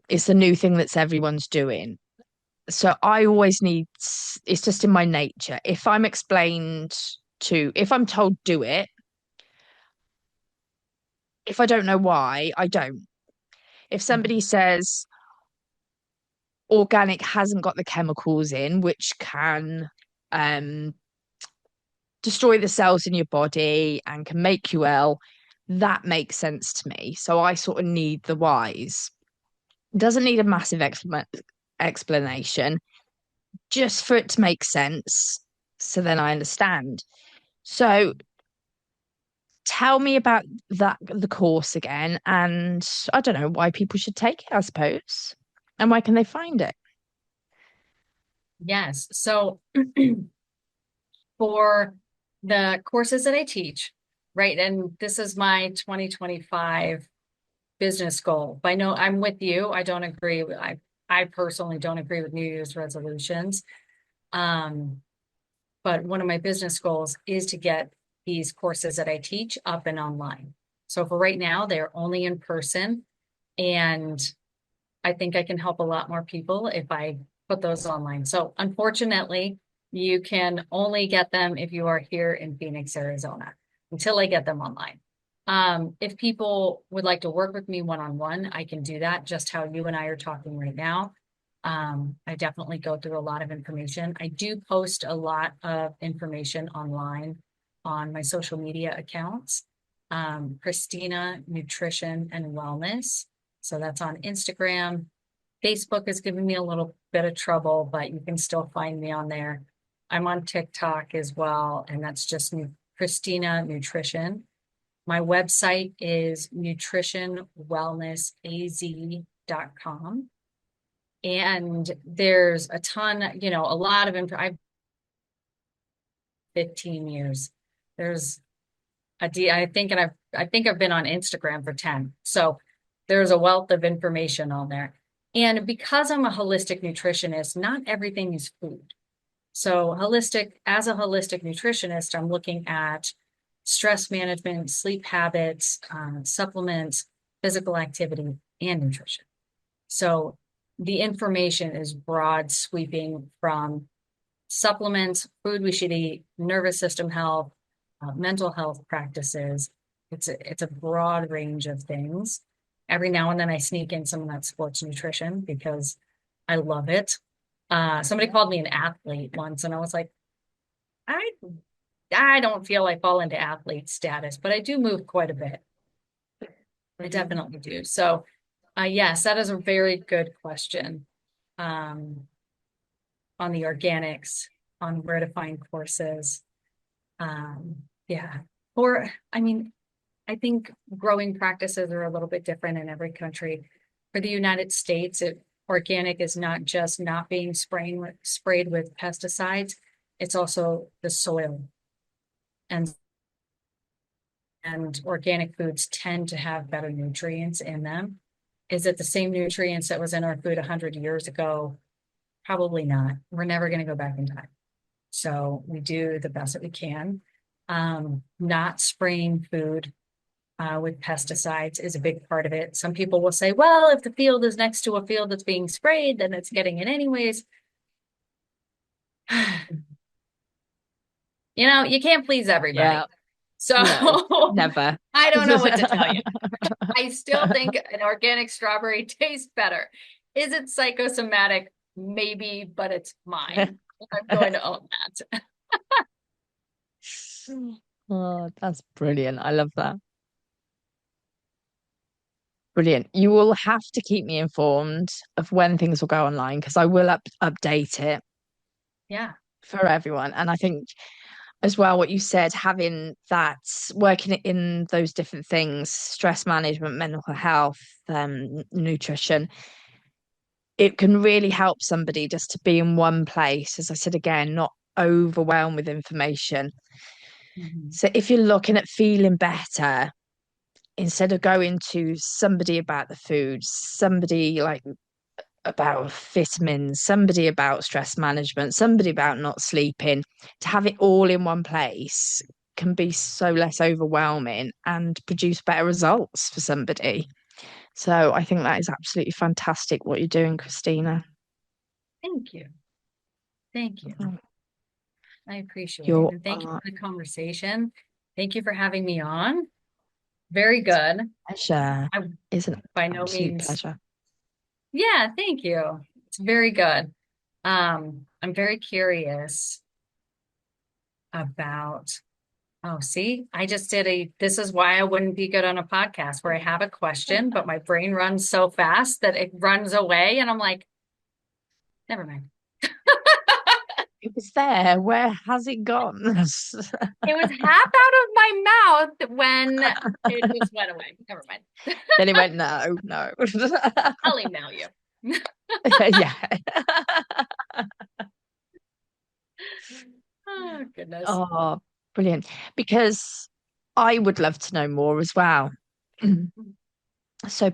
it's the new thing that's everyone's doing. So I always need, it's just in my nature. If I'm told do it, if I don't know why, I don't. If somebody says organic hasn't got the chemicals in, which can um, destroy the cells in your body and can make you ill, that makes sense to me. So I sort of need the whys. Doesn't need a massive explanation, just for it to make sense. So then I understand. So tell me about the course again, and I don't know why people should take it, I suppose. And why can they find it? Yes. So for the courses that I teach, right, and this is my 2025 business goal. But I know I'm with you. I don't agree with I personally don't agree with New Year's resolutions. Um, but one of my business goals is to get these courses that I teach up and online. So for right now, they're only in person. And I think I can help a lot more people if I put those online. So unfortunately, you can only get them if you are here in Phoenix, Arizona, until I get them online. If people would like to work with me one-on-one, I can do that, just how you and I are talking right now. I definitely go through a lot of information. I do post a lot of information online on my social media accounts. Christina Nutrition and Wellness. So that's on Instagram. Facebook is giving me a little bit of trouble, but you can still find me on there. I'm on TikTok as well, and that's just Christina Nutrition. My website is nutritionwellnessaz.com. And there's a ton, a lot of info. I've 15 years. There's I think, and I think I've been on Instagram for 10. So there's a wealth of information on there. And because I'm a holistic nutritionist, not everything is food. So as a holistic nutritionist, I'm looking at stress management, sleep habits, supplements, physical activity, and nutrition. So the information is broad, sweeping from supplements, food we should eat, nervous system health, mental health practices. It's a broad range of things. Every now and then I sneak in some of that sports nutrition because I love it. Somebody called me an athlete once, and I was like, I I don't feel I fall into athlete status, but I do move quite a bit. I Brilliant. definitely do. So, yes, that is a very good question. Um, on the organics, on where to find courses. Yeah. Or, I mean, I think growing practices are a little bit different in every country. For the United States, organic is not just not being sprayed with pesticides, it's also the soil. And organic foods tend to have better nutrients in them. Is it the same nutrients that was in our food 100 years ago? Probably not. We're never going to go back in time. So we do the best that we can. Not spraying food with pesticides is a big part of it. Some people will say, well, if the field is next to a field that's being sprayed, then it's getting it anyways. You can't please Yeah, everybody. So no, never. I don't know what to tell you. I still think an organic strawberry tastes better. Is it psychosomatic? Maybe, but it's mine. I'm going to own that. Oh, that's brilliant. I love that. Brilliant. You will have to keep me informed of when things will go online because I will update it Yeah. for everyone. And I think as well, what you said, having that working in those different things, stress management, mental health, nutrition, it can really help somebody just to be in one place. As I said again, not overwhelmed with information. Mhm. So if you're looking at feeling better, instead of going to somebody about the food, somebody like about vitamins, somebody about stress management, somebody about not sleeping, to have it all in one place can be so less overwhelming and produce better results for somebody. So I think that is absolutely fantastic what you're doing, Christina. Thank you. Thank you. Mm. I appreciate it. Your And thank you for the conversation. Thank you for having me on. Very good. pleasure I is an by no absolute means, pleasure. yeah, thank you. It's very good. I'm very curious about, oh, see, I just did this is why I wouldn't be good on a podcast where I have a question, but my brain runs so fast that it runs away. And I'm like, never mind. It was there. Where has it gone? It was half out of my mouth when it just went away. Never mind. Then it went, no, no. I'll email you. Yeah. Oh, goodness. Oh, brilliant. Because I would love to know more as well. So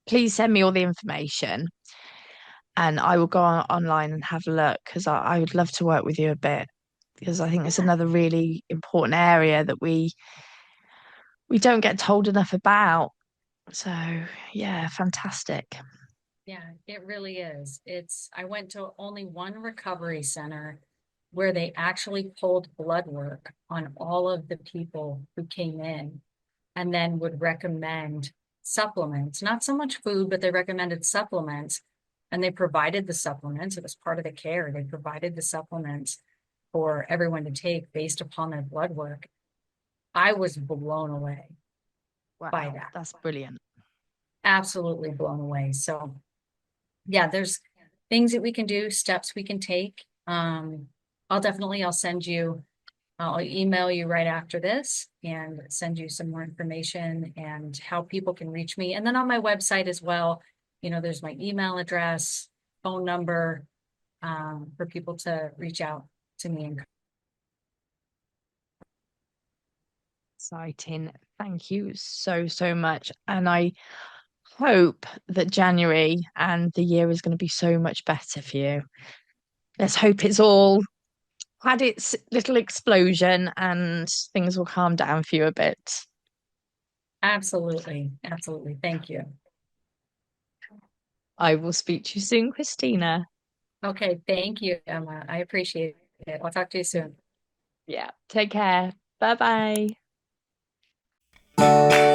please send me all the information and I will go online and have a look because I would love to work with you a bit because I think it's Yeah, another really important area that we don't get told enough about. So yeah, fantastic. yeah, it really is. I went to only one recovery center where they actually pulled blood work on all of the people who came in and then would recommend supplements, not so much food, but they recommended supplements and they provided the supplements. It was part of the care. They provided the supplements for everyone to take based upon their blood work. I was blown away by Wow, that. that's brilliant. Absolutely blown away. So yeah, there's things that we can do, steps we can take. I'll email you right after this and send you some more information and how people can reach me. And then on my website as well, there's my email address, phone number, for people to reach out to me. And Exciting. Thank you so, so much. And I hope that January and the year is going to be so much better for you. Let's hope it's all had its little explosion and things will calm down for you a bit. absolutely, absolutely. Thank you. I will speak to you soon, Christina. Okay, thank you, Emma. I appreciate it. I'll talk to you soon. Yeah. Take care. Bye bye.